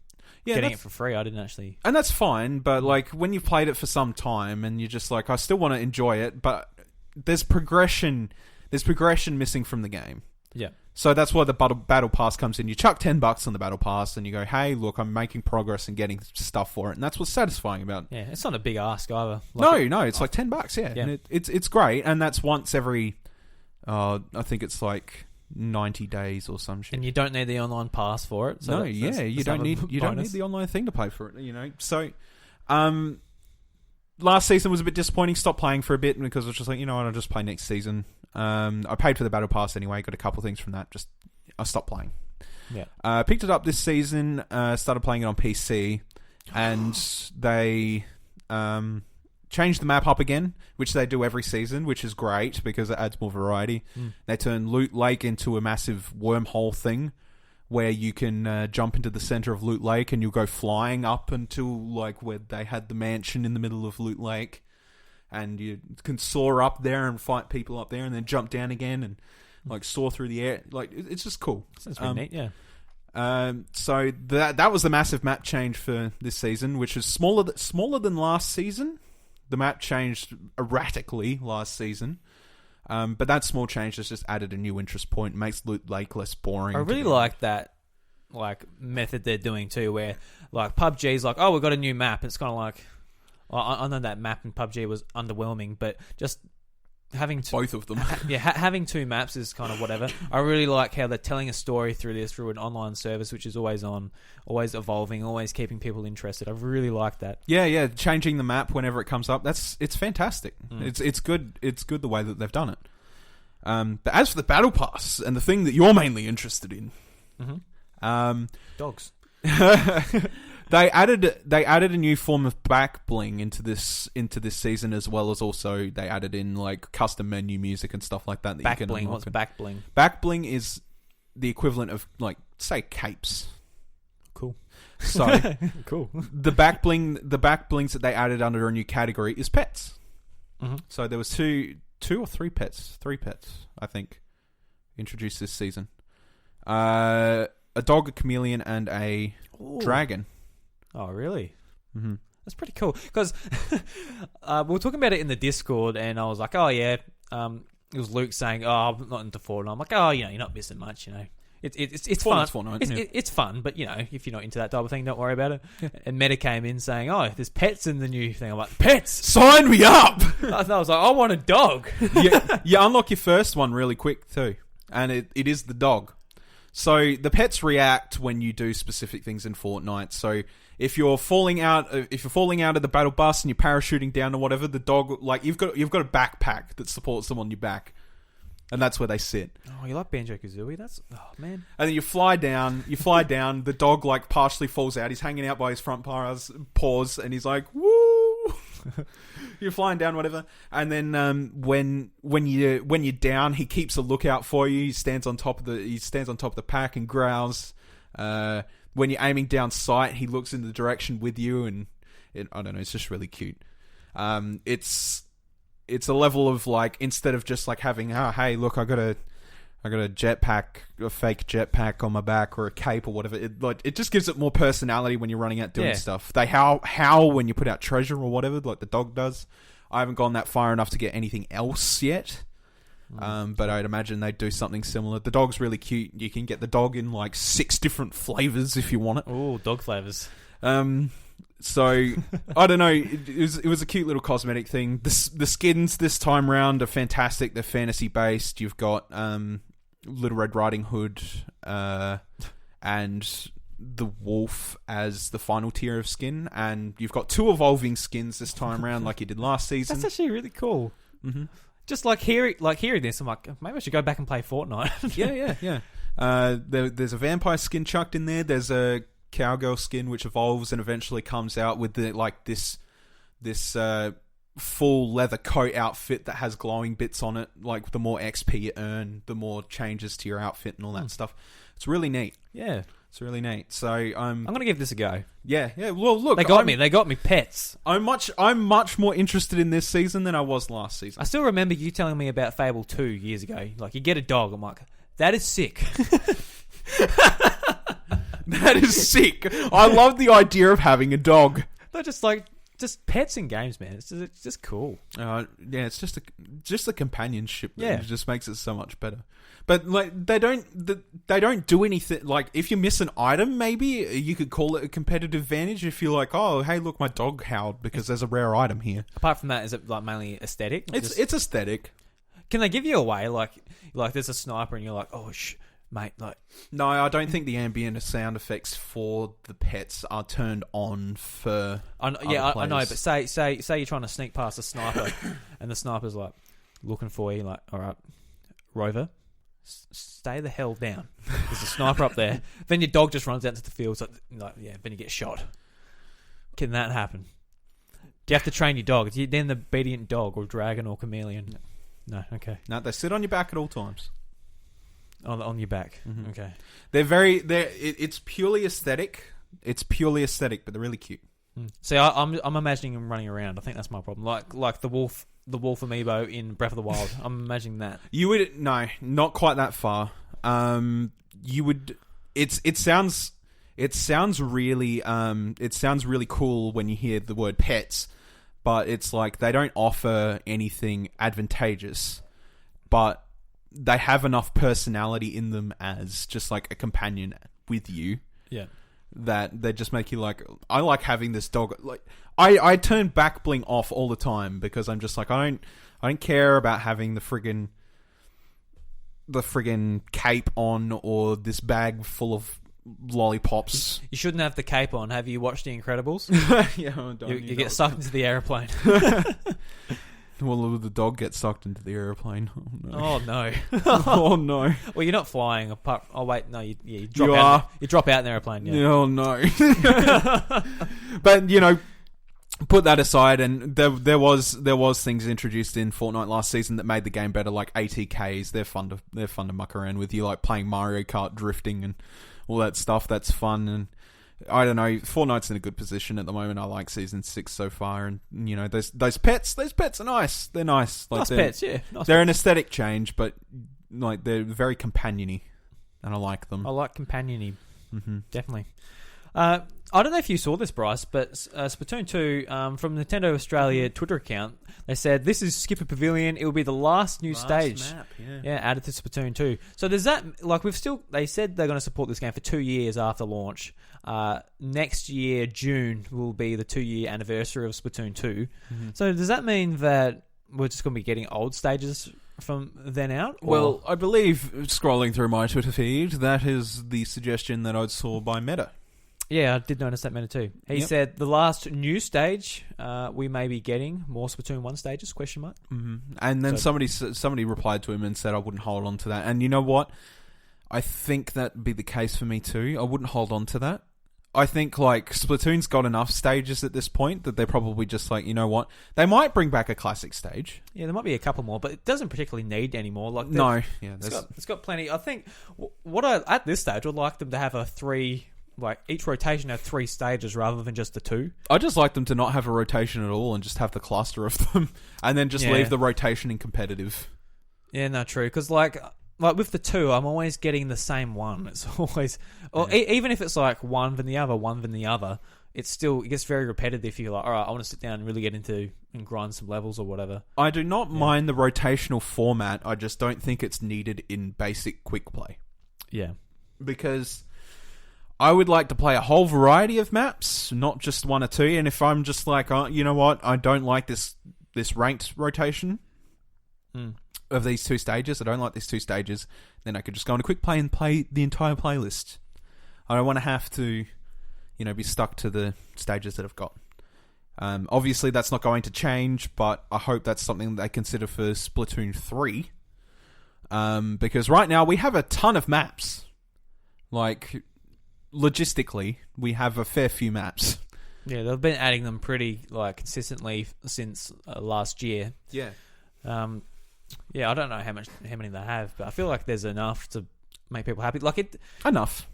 getting it for free. I didn't actually... And that's fine, but like when you've played it for some time and you're just like, I still want to enjoy it, but there's progression missing from the game. Yeah. So that's why the battle pass comes in. You chuck $10 on the battle pass and you go, hey, look, I'm making progress and getting stuff for it. And that's what's satisfying about it. Yeah, it's not a big ask either. No, it's like $10, yeah. And it's great, and that's once every, I think it's like 90 days or some shit. And you don't need the online pass for it. So you don't need the online thing to pay for it, you know. So, last season was a bit disappointing. Stopped playing for a bit because I was just like, you know what, I'll just play next season. I paid for the battle pass anyway. Got a couple of things from that. Just I stopped playing. Yeah. Picked it up this season. Started playing it on PC, and they changed the map up again, which they do every season, which is great because it adds more variety. They turn Loot Lake into a massive wormhole thing where you can jump into the center of Loot Lake and you'll go flying up until like where they had the mansion in the middle of Loot Lake, and you can soar up there and fight people up there and then jump down again and like soar through the air. Like it's just cool. That's really neat, yeah. So that was the massive map change for this season, which is smaller than last season. The map changed erratically last season. But that small change has just added a new interest point, makes Loot Lake less boring. I really like that method they're doing too, where like PUBG's like, oh, we've got a new map. It's kind of like, well, I know that map in PUBG was underwhelming, but just having both of them, having two maps is kind of whatever. I really like how they're telling a story through an online service, which is always on, always evolving, always keeping people interested. I really like that. Yeah, changing the map whenever it comes up. It's fantastic. It's good. It's good the way that they've done it. But as for the battle pass and the thing that you're mainly interested in, dogs. They added a new form of back bling into this season, as well as also they added in like custom menu music and stuff like that. Back bling. What's back bling? Back bling is the equivalent of like say capes. Cool. So cool. The back blings that they added under a new category is pets. So there was two or three pets, I think, introduced this season. A dog, a chameleon, and a dragon. Oh, really? Mm-hmm. That's pretty cool. Because we were talking about it in the Discord, and I was like, oh, yeah. It was Luke saying, oh, I'm not into Fortnite. I'm like, oh, you know, you're not missing much, you know. It's fun. Fortnite, it's fun, but, you know, if you're not into that type of thing, don't worry about it. And Meta came in saying, oh, there's pets in the new thing. I'm like, pets? Sign me up! I was like, I want a dog. You unlock your first one really quick, too. And it is the dog. So the pets react when you do specific things in Fortnite. So if you're falling out of the battle bus and you're parachuting down or whatever, the dog, like you've got a backpack that supports them on your back, and that's where they sit. Oh, you like Banjo-Kazooie? That's man. And then you fly down. The dog like partially falls out. He's hanging out by his front paws, and he's like, woo. You're flying down, whatever, and then when you're down, he keeps a lookout for you. He stands on top of the pack and growls. When you're aiming down sight, he looks in the direction with you, and I don't know. It's just really cute. It's a level of like, instead of just like having, oh hey, look, I got a jetpack, a fake jetpack on my back, or a cape or whatever. It just gives it more personality when you're running out doing stuff. They howl when you put out treasure or whatever, like the dog does. I haven't gone that far enough to get anything else yet, but I'd imagine they'd do something similar. The dog's really cute. You can get the dog in like 6 different flavors if you want it. Oh, dog flavors. So I don't know. It was a cute little cosmetic thing. The skins this time round are fantastic. They're fantasy based. You've got Little Red Riding Hood and the wolf as the final tier of skin, and you've got 2 evolving skins this time around, like you did last season. That's actually really cool. Mm-hmm. Just like hearing this, I'm like, maybe I should go back and play Fortnite. Yeah. There's a vampire skin chucked in there. There's a cowgirl skin which evolves and eventually comes out with this full leather coat outfit that has glowing bits on it. Like the more XP you earn, the more changes to your outfit and all that stuff. It's really neat. Yeah, it's really neat. So I'm gonna give this a go. Yeah. Well, look, they got me pets. I'm much more interested in this season than I was last season. I still remember you telling me about Fable 2 years ago. Like, you get a dog. I'm like, that is sick. That is sick. I love the idea of having a dog. They're just pets in games, man. It's just cool. Yeah, it's just the companionship that Yeah. just makes it so much better. But like they don't do anything. Like if you miss an item, maybe you could call it a competitive advantage if you're like, oh, hey, look, my dog howled because there's a rare item here. Apart from that, is it like mainly aesthetic? It's aesthetic. Can they give you away like there's a sniper and you're like, oh mate, like No, I don't think the ambient sound effects for the pets are turned on for. I know, but say you're trying to sneak past a sniper, and the sniper's like looking for you, like, all right, Rover, stay the hell down. There's a sniper up there. Then your dog just runs out into the field, so then you get shot. Can that happen? Do you have to train your dog? Is he then the obedient dog or dragon or chameleon? No, okay. No, they sit on your back at all times. On your back. Mm-hmm. Okay. It's purely aesthetic. It's purely aesthetic, but they're really cute. See, I'm imagining him running around. I think that's my problem. Like the wolf amiibo in Breath of the Wild. I'm imagining that. You would no, not quite that far. You would. It sounds really cool when you hear the word pets, but it's like they don't offer anything advantageous, but they have enough personality in them as just like a companion with you. Yeah. That they just make you like, I like having this dog. Like I turn back bling off all the time because I'm just like, I don't care about having the friggin' cape on or this bag full of lollipops. You shouldn't have the cape on. Have you watched The Incredibles? Yeah, I don't. You get sucked into the aeroplane. Well, the dog gets sucked into the airplane. Oh no! Oh no! Well, you're not flying. Apart. Oh wait, no. You drop You out. are. You drop out in the airplane. Yeah. Oh no! But put that aside, and there was things introduced in Fortnite last season that made the game better, like ATKs. They're fun to muck around with. You like playing Mario Kart, drifting, and all that stuff. That's fun. And I don't know. Fortnite's in a good position at the moment. I like Season 6 so far, and those pets. Those pets are nice. They're nice. Like, Nice pets, yeah. Nice they're pets. an aesthetic change, but like they're very companion-y, and I like them. I like companion-y. Mm-hmm. Definitely. I don't know if you saw this, Bryce, but Splatoon 2, from Nintendo Australia Twitter account, they said, this is Skipper Pavilion. It will be the last new stage. Map, Yeah, added to Splatoon 2. So does that, like, they said they're going to support this game for 2 years after launch. Next year, June, will be the 2-year anniversary of Splatoon 2. Mm-hmm. So does that mean that we're just going to be getting old stages from then out? Or? Well, I believe, scrolling through my Twitter feed, that is the suggestion that I saw by Meta. Yeah, I did notice that, Meta, too. He said the last new stage, we may be getting more Splatoon 1 stages, question mark. Mm-hmm. And then somebody replied to him and said I wouldn't hold on to that. And you know what? I think that'd be the case for me too. I wouldn't hold on to that. I think like Splatoon's got enough stages at this point that they're probably just like, you know what? They might bring back a classic stage. Yeah, there might be a couple more, but it doesn't particularly need any more. Like no, yeah, it's got plenty. I think what I at this stage would like them to have each rotation have 3 stages rather than just the 2. I just like them to not have a rotation at all and just have the cluster of them, and then just leave the rotation in competitive. Yeah, no, true. Because like with the 2, I'm always getting the same one. It's always, even if it's like one then the other, it gets very repetitive. You're like, all right, I want to sit down and really get into and grind some levels or whatever. I do not mind the rotational format. I just don't think it's needed in basic quick play. Yeah, because I would like to play a whole variety of maps, not just 1 or 2. And if I'm just like, oh, you know what, I don't like this ranked rotation of these 2 stages. I don't like these 2 stages. Then I could just go on a quick play and play the entire playlist. I don't want to have to, be stuck to the stages that I've got. Obviously, that's not going to change, but I hope that's something that they consider for Splatoon 3. Because right now we have a ton of maps. Like, logistically, we have a fair few maps. Yeah, they've been adding them pretty consistently since last year. Yeah. Yeah, I don't know how many they have, but I feel like there's enough to make people happy. Enough.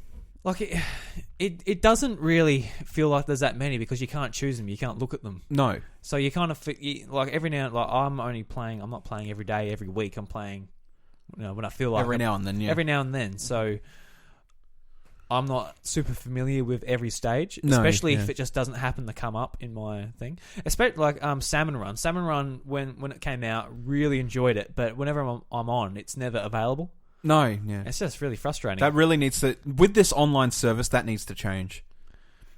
It doesn't really feel like there's that many because you can't choose them. You can't look at them. No. So you kind of every now I'm not playing every day, every week. I'm playing, when I feel like every now and then. Yeah. Every now and then. So I'm not super familiar with every stage, especially if it just doesn't happen to come up in my thing. Especially like Salmon Run. Salmon Run, when it came out, really enjoyed it, but whenever I'm on, it's never available. No, yeah. It's just really frustrating. That really needs to... With this online service, that needs to change.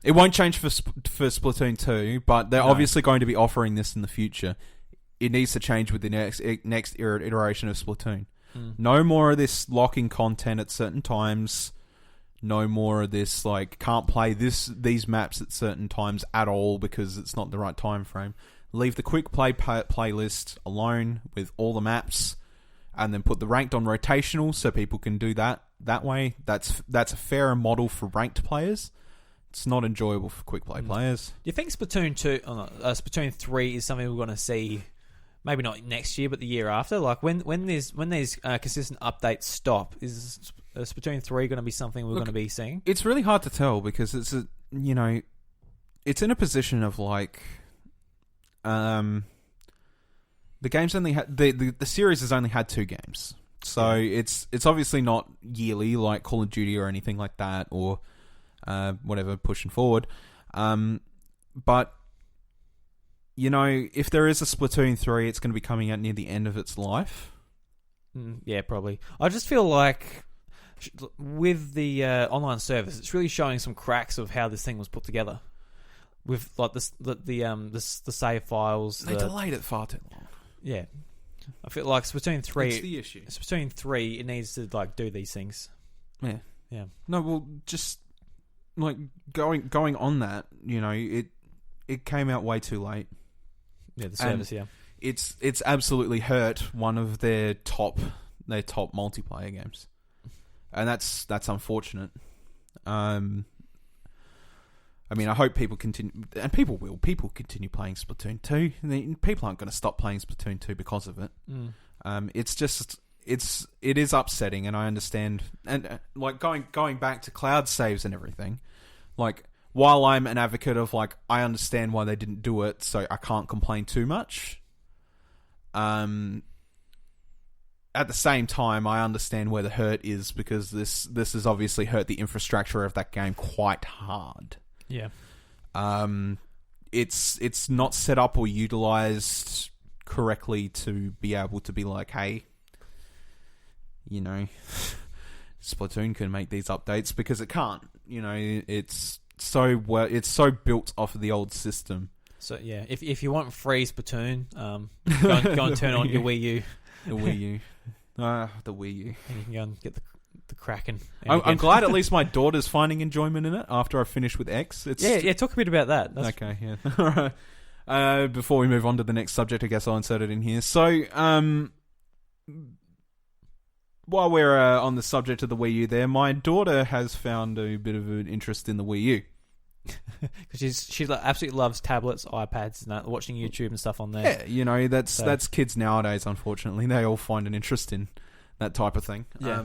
It won't change for Splatoon 2, but they're obviously going to be offering this in the future. It needs to change with the next iteration of Splatoon. No more of this locking content at certain times. No more of this, like, can't play these maps at certain times at all because it's not the right time frame. Leave the quick play playlist alone with all the maps, and then put the ranked on rotational so people can do that way. That's a fairer model for ranked players. It's not enjoyable for quick play players. Do you think Splatoon 2, Splatoon 3 is something we're going to see? Maybe not next year, but the year after. Like when these consistent updates stop, is Splatoon 3 going to be something we're going to be seeing? It's really hard to tell because it's it's in a position of like, the game's only had the series has only had 2 games, so it's obviously not yearly like Call of Duty or anything like that, or whatever pushing forward, but. If there is a Splatoon 3, it's going to be coming out near the end of its life. Yeah, probably. I just feel like with the online service, it's really showing some cracks of how this thing was put together. With like the save files, they delayed it far too long. Yeah, I feel like Splatoon 3. It's the issue. Splatoon 3, it needs to like do these things. Yeah. No, well, just like going on that, it came out way too late. Yeah, the service. It's absolutely hurt one of their top multiplayer games, and that's unfortunate. I hope people continue, and people will. People continue playing Splatoon 2. People aren't going to stop playing Splatoon 2 because of it. It is upsetting, and I understand. And like going back to cloud saves and everything, like. While I'm an advocate of, like, I understand why they didn't do it, so I can't complain too much. At the same time, I understand where the hurt is, because this has obviously hurt the infrastructure of that game quite hard. Yeah. It's not set up or utilized correctly to be able to be like, hey, Splatoon can make these updates, because it can't. It's so built off of the old system. So yeah, if you want free Splatoon, go and turn on your Wii U. The Wii U. The Wii U. And you can go and get the Kraken. I'm glad at least my daughter's finding enjoyment in it after I finish with X. Yeah, talk a bit about that. Okay, yeah. All right. Before we move on to the next subject, I guess I'll insert it in here. So, while we're on the subject of the Wii U there, my daughter has found a bit of an interest in the Wii U. Because she absolutely loves tablets, iPads, and watching YouTube and stuff on there. Yeah, that's kids nowadays, unfortunately. They all find an interest in that type of thing. Yeah.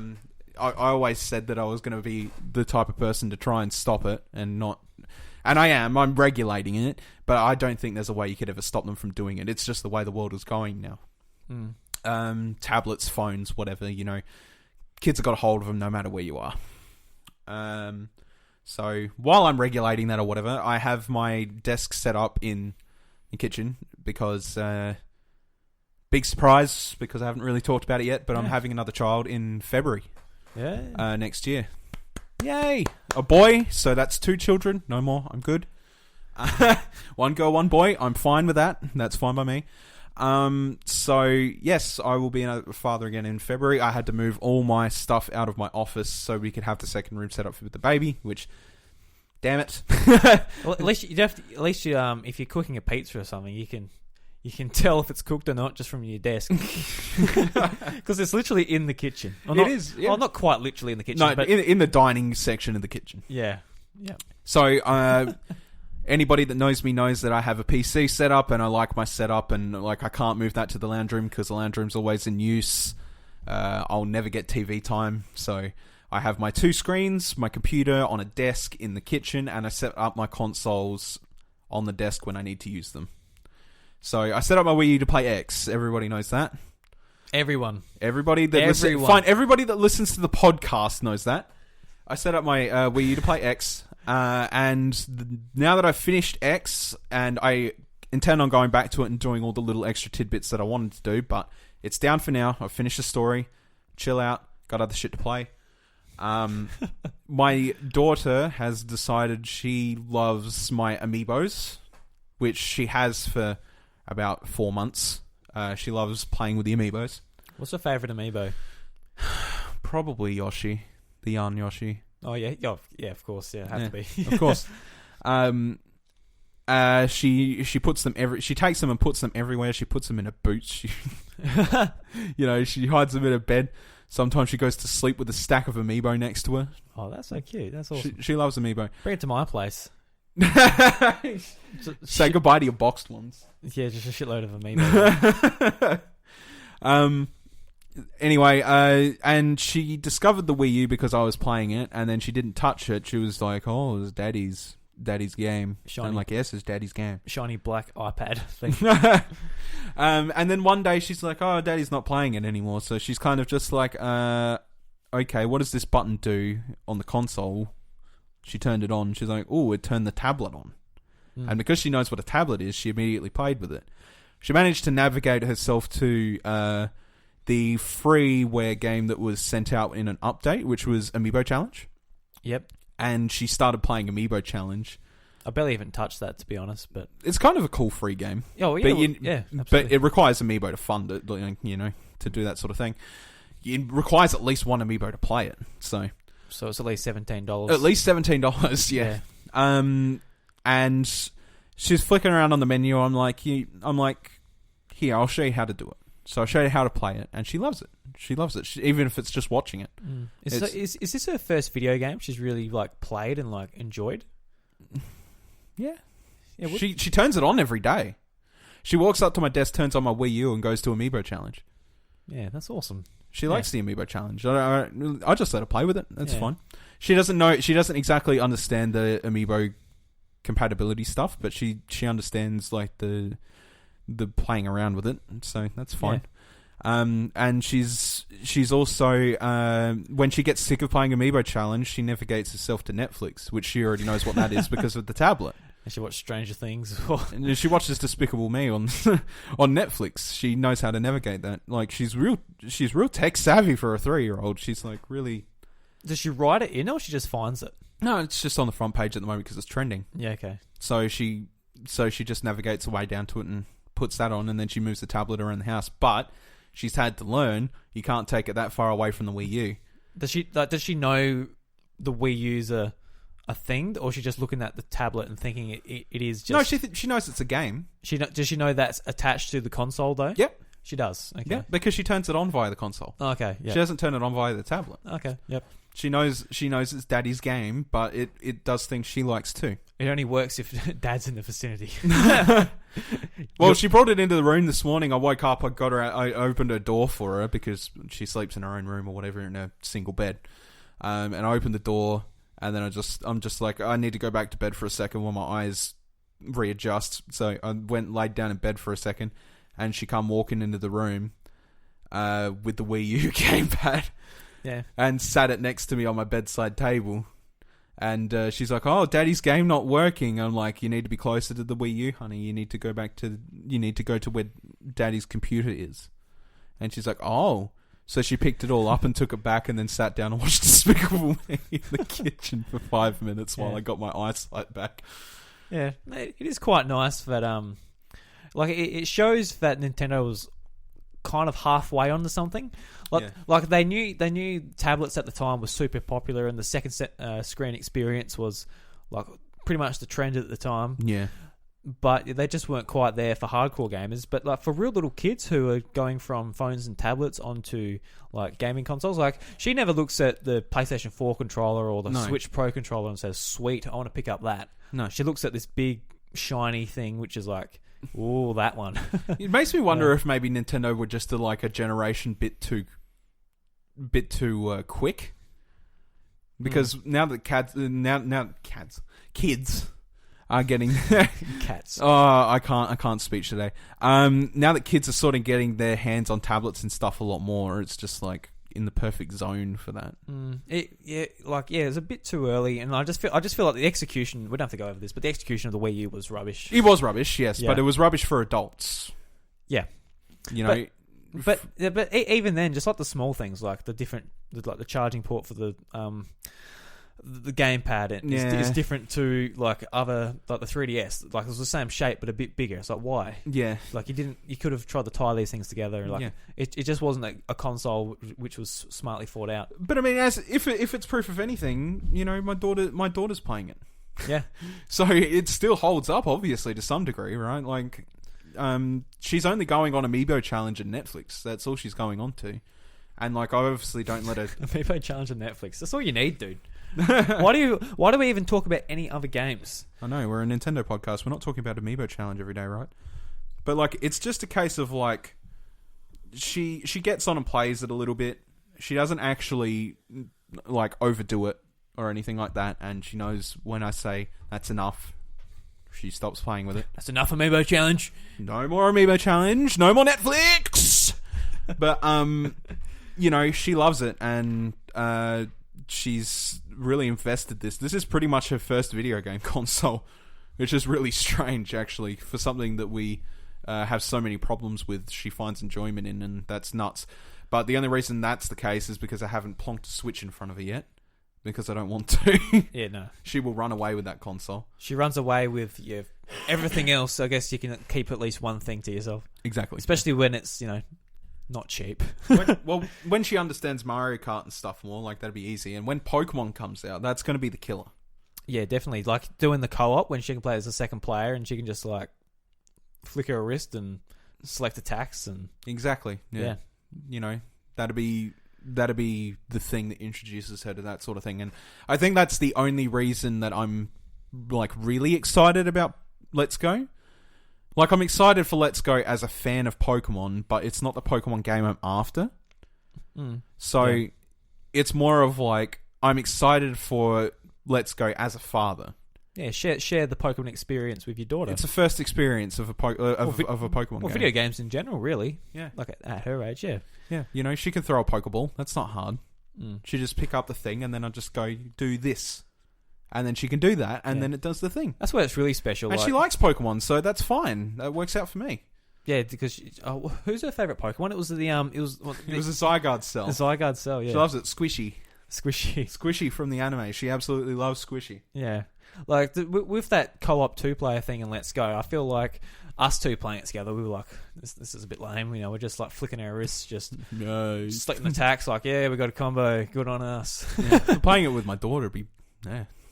I always said that I was going to be the type of person to try and stop it and not... And I am. I'm regulating it, but I don't think there's a way you could ever stop them from doing it. It's just the way the world is going now. Tablets, phones, whatever, kids have got a hold of them no matter where you are. So while I'm regulating that or whatever, I have my desk set up in the kitchen because, big surprise, because I haven't really talked about it yet, but I'm having another child in February. Yeah. Next year. Yay! A boy, so that's 2 children, no more, I'm good. 1 girl, 1 boy, I'm fine with that. That's fine by me. So yes, I will be a father again in February. I had to move all my stuff out of my office so we could have the second room set up with the baby, which, damn it. Well, at least if you're cooking a pizza or something, you can tell if it's cooked or not just from your desk. Because it's literally in the kitchen. It is. Yeah. Well, not quite literally in the kitchen. No, but in the dining section of the kitchen. Yeah. Yeah. So, anybody that knows me knows that I have a PC set up and I like my setup, and like I can't move that to the lounge room because the lounge room's always in use. I'll never get TV time, so I have my 2 screens, my computer on a desk in the kitchen, and I set up my consoles on the desk when I need to use them. So I set up my Wii U to play X. Everybody knows that. Everybody that listens to the podcast knows that. I set up my Wii U to play X, and now that I've finished X, and I intend on going back to it and doing all the little extra tidbits that I wanted to do, but it's down for now. I've finished the story, chill out, got other shit to play. My daughter has decided she loves my amiibos, which she has for about 4 months. She loves playing with the amiibos. What's your favourite amiibo? Probably Yoshi, the yarn Yoshi. Oh yeah, yeah, of course, yeah, have to be, of course. She puts them she takes them and puts them everywhere. She puts them in her boots. She hides them in her bed. Sometimes she goes to sleep with a stack of amiibo next to her. Oh, that's so cute. That's awesome. She loves amiibo. Bring it to my place. Say goodbye to your boxed ones. Yeah, just a shitload of amiibo. Anyway, and she discovered the Wii U because I was playing it, and then she didn't touch it. She was like, "Oh, it's Daddy's game." Shiny. I'm like, "Yes, it's Daddy's game." Shiny black iPad thing. And then one day she's like, "Oh, Daddy's not playing it anymore." So she's kind of just like, "Okay, what does this button do on the console?" She turned it on. She's like, "Oh, it turned the tablet on." And because she knows what a tablet is, she immediately played with it. She managed to navigate herself to the freeware game that was sent out in an update, which was Amiibo Challenge. Yep. And she started playing Amiibo Challenge. I barely even touched that, to be honest, but it's kind of a cool free game. Oh yeah, absolutely. But it requires Amiibo to fund it, to do that sort of thing. It requires at least one Amiibo to play it. So it's at least $17. At least $17, yeah. And she's flicking around on the menu. I'm like, here, I'll show you how to do it. So I show you how to play it, and she loves it. She loves it, even if it's just watching it. Is this her first video game she's really played and enjoyed? Yeah. She turns it on every day. She walks up to my desk, turns on my Wii U, and goes to Amiibo Challenge. Yeah, that's awesome. She likes the Amiibo Challenge. I just let her play with it. That's fine. She doesn't know. She doesn't exactly understand the Amiibo compatibility stuff, but she understands the playing around with it, so that's fine. And she's also when she gets sick of playing Amiibo Challenge, she navigates herself to Netflix, which she already knows what that is because of the tablet. And she watched Stranger Things. And she watches Despicable Me on Netflix. She knows how to navigate that. She's real tech savvy for a 3-year-old. She's really. Does she write it in, or she just finds it? No, it's just on the front page at the moment because it's trending. Yeah, okay. So she just navigates her way down to it and puts that on, and then she moves the tablet around the house. But she's had to learn you can't take it that far away from the Wii U. Does she know the Wii U's a thing, or is she just looking at the tablet and thinking it is just... No, she knows it's a game. Does she know that's attached to the console though? Yep. She does. Okay. Yeah, because she turns it on via the console. Oh, okay. Yeah. She doesn't turn it on via the tablet. Okay. Yep. She knows it's Daddy's game, but it does things she likes too. It only works if Dad's in the vicinity. Well, she brought it into the room this morning. I woke up, I opened her door for her because she sleeps in her own room or whatever in a single bed. And I opened the door, and then I'm just like, I need to go back to bed for a second while my eyes readjust. So I laid down in bed for a second, and she come walking into the room with the Wii U gamepad. Yeah. And sat it next to me on my bedside table. And she's like, "Oh, Daddy's game not working." I'm like, "You need to be closer to the Wii U, honey. You need to go to where Daddy's computer is." And she's like, "Oh." So she picked it all up and took it back, and then sat down and watched Despicable Me in the kitchen for 5 minutes while I got my eyesight back. Yeah, it is quite nice that it shows that Nintendo was kind of halfway onto something. They knew tablets at the time were super popular, and the second screen experience was pretty much the trend at the time. Yeah. But they just weren't quite there for hardcore gamers. But for real little kids who are going from phones and tablets onto gaming consoles, she never looks at the PlayStation 4 controller or the Switch Pro controller and says, "Sweet, I want to pick up that." No, she looks at this big shiny thing, which is ooh, that one. It makes me wonder if maybe Nintendo were just a generation bit too quick. Because now that kids are getting cats. Oh, I can't speech today. Now that kids are sort of getting their hands on tablets and stuff a lot more, it's just in the perfect zone for that. It's a bit too early, and I just feel like the execution. We don't have to go over this, but the execution of the Wii U was rubbish. It was rubbish, yes, Yeah. but it was rubbish for adults. Yeah, You know, but even then, just like the small things, like the charging port for the gamepad is different to like the 3DS. Like it was the same shape but a bit bigger. It's like, why? yeah. Like you could have tried to tie these things together. Like it just wasn't a console which was smartly thought out. But I mean, if it's proof of anything, you know, my daughter's playing it. Yeah. So it still holds up, obviously, to some degree, right? Like, she's only going on Amiibo Challenge and Netflix. That's all she's going on to. And like, I obviously don't let her. Amiibo Challenge on Netflix. That's all you need, dude. Why do we even talk about any other games? I know, we're a Nintendo podcast. We're not talking about Amiibo Challenge every day, right? But like, it's just a case of like, she gets on and plays it a little bit. She doesn't actually like overdo it or anything like that, and she knows when I say that's enough, she stops playing with it. That's enough Amiibo Challenge. No more Amiibo Challenge. No more Netflix. But you know, she loves it, and she's really invested this. This is pretty much her first video game console, which is really strange, actually, for something that we have so many problems with. She finds enjoyment in, and that's nuts. But the only reason that's the case is because I haven't plonked a Switch in front of her yet, because I don't want to. Yeah, no. She will run away with that console. She runs away with everything else. So I guess you can keep at least one thing to yourself. Exactly. Especially when it's, not cheap. when she understands Mario Kart and stuff more, like, that'd be easy. And when Pokemon comes out, that's going to be the killer. Yeah, definitely. Like doing the co-op when she can play as a second player and she can just like flick her wrist and select attacks and exactly. Yeah. You know, that'd be the thing that introduces her to that sort of thing. And I think that's the only reason that I'm like really excited about Let's Go. Like, I'm excited for Let's Go as a fan of Pokemon, but it's not the Pokemon game I'm after. So it's more of like, I'm excited for Let's Go as a father. Yeah, share the Pokemon experience with your daughter. It's a first experience of a Pokemon game. Video games in general, really. Yeah. Like at her age, yeah. Yeah, you know, she can throw a Pokeball. That's not hard. She just pick up the thing, and then I just go, do this. And then she can do that, and then it does the thing. That's where it's really special. And she likes Pokemon, so that's fine. That works out for me. Yeah, because who's her favorite Pokemon? It was the It was a Zygarde cell. The Zygarde cell, yeah. She loves it. Squishy. Squishy from the anime. She absolutely loves Squishy. Yeah. Like, with that co-op two-player thing in Let's Go, I feel like us two playing it together, we were like, this is a bit lame. You know, we're just like flicking our wrists, just selecting attacks, like, yeah, we got a combo, good on us. Yeah. Playing it with my daughter would be,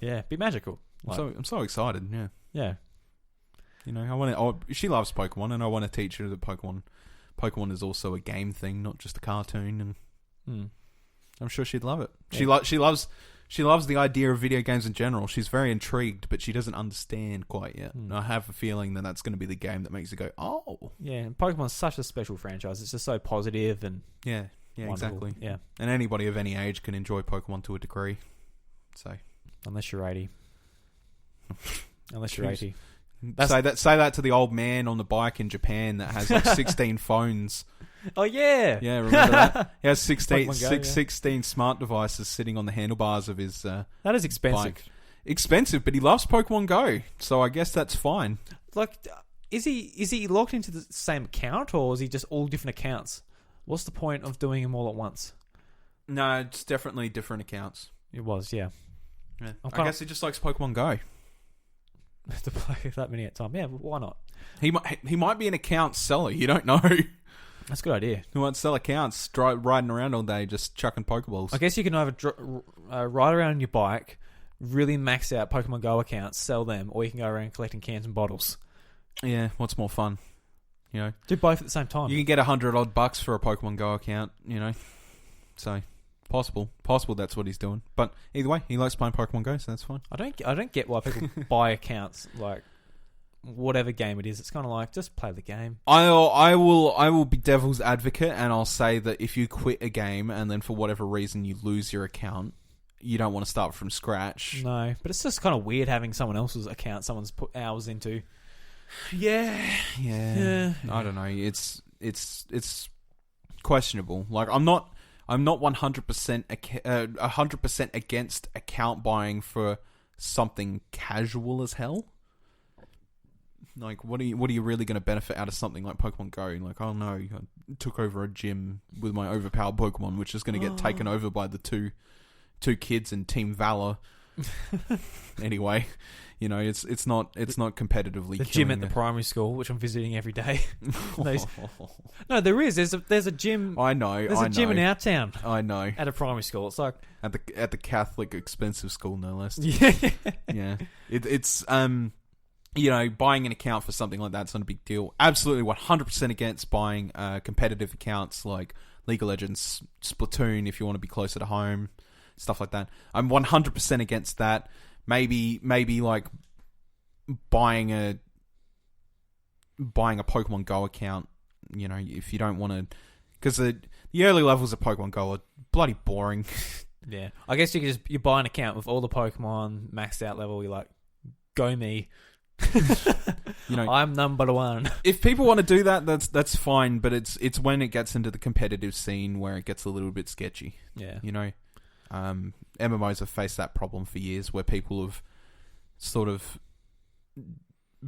be magical. Like, I'm so excited, Yeah. You know, she loves Pokemon, and I want to teach her that Pokemon is also a game thing, not just a cartoon, and I'm sure she'd love it. Yeah. She loves the idea of video games in general. She's very intrigued, but she doesn't understand quite yet. And I have a feeling that that's going to be the game that makes her go, oh. Yeah, and Pokemon's such a special franchise. It's just so positive and yeah, wonderful. Exactly. Yeah, and anybody of any age can enjoy Pokemon to a degree. So, unless you're 80. Unless you're 80. Say that to the old man on the bike in Japan that has like 16 phones. Oh, yeah. Yeah, remember that? He has 16 Go, smart devices sitting on the handlebars of his that is expensive. bike. Expensive, but he loves Pokemon Go, so I guess that's fine. Like, is he locked into the same account, or is he just all different accounts? What's the point of doing them all at once? No, it's definitely different accounts. It was, yeah. I guess he just likes Pokemon Go. To play that many at a time. Yeah, why not? He might be an account seller. You don't know. That's a good idea. He might sell accounts, riding around all day, just chucking Pokeballs. I guess you can either ride around on your bike, really max out Pokemon Go accounts, sell them, or you can go around collecting cans and bottles. Yeah, what's more fun? You know, do both at the same time. You can get $100 for a Pokemon Go account. You know, so possible that's what he's doing. But either way, he likes playing Pokemon Go, so that's fine. I don't get why people buy accounts like whatever game it is. It's kind of like, just play the game. I will be devil's advocate, and I'll say that if you quit a game and then for whatever reason you lose your account, you don't want to start from scratch. No, but it's just kind of weird having someone else's account someone's put hours into. Yeah. I don't know. It's questionable. Like, I'm not I'm not 100% against account buying for something casual as hell. Like, what are you really going to benefit out of something like Pokemon Go? Like, oh no, I took over a gym with my overpowered Pokemon, which is going to get taken over by the two kids in Team Valor. Anyway, it's not competitively. The gym at the primary school, which I'm visiting every day. No, there is. There's a gym. I know. There's a gym in our town. I know. At a primary school, it's like at the Catholic expensive school, no less. Yeah. Yeah. It's buying an account for something like that's not a big deal. Absolutely 100% against buying competitive accounts like League of Legends, Splatoon, if you want to be closer to home, stuff like that. I'm 100% against that. Maybe like buying a Pokemon Go account, if you don't want to, because the early levels of Pokemon Go are bloody boring. Yeah, I guess you buy an account with all the Pokemon maxed out level. You're like, go me. I'm number one. If people want to do that, that's fine. But it's when it gets into the competitive scene where it gets a little bit sketchy. Yeah, MMOs have faced that problem for years, where people have sort of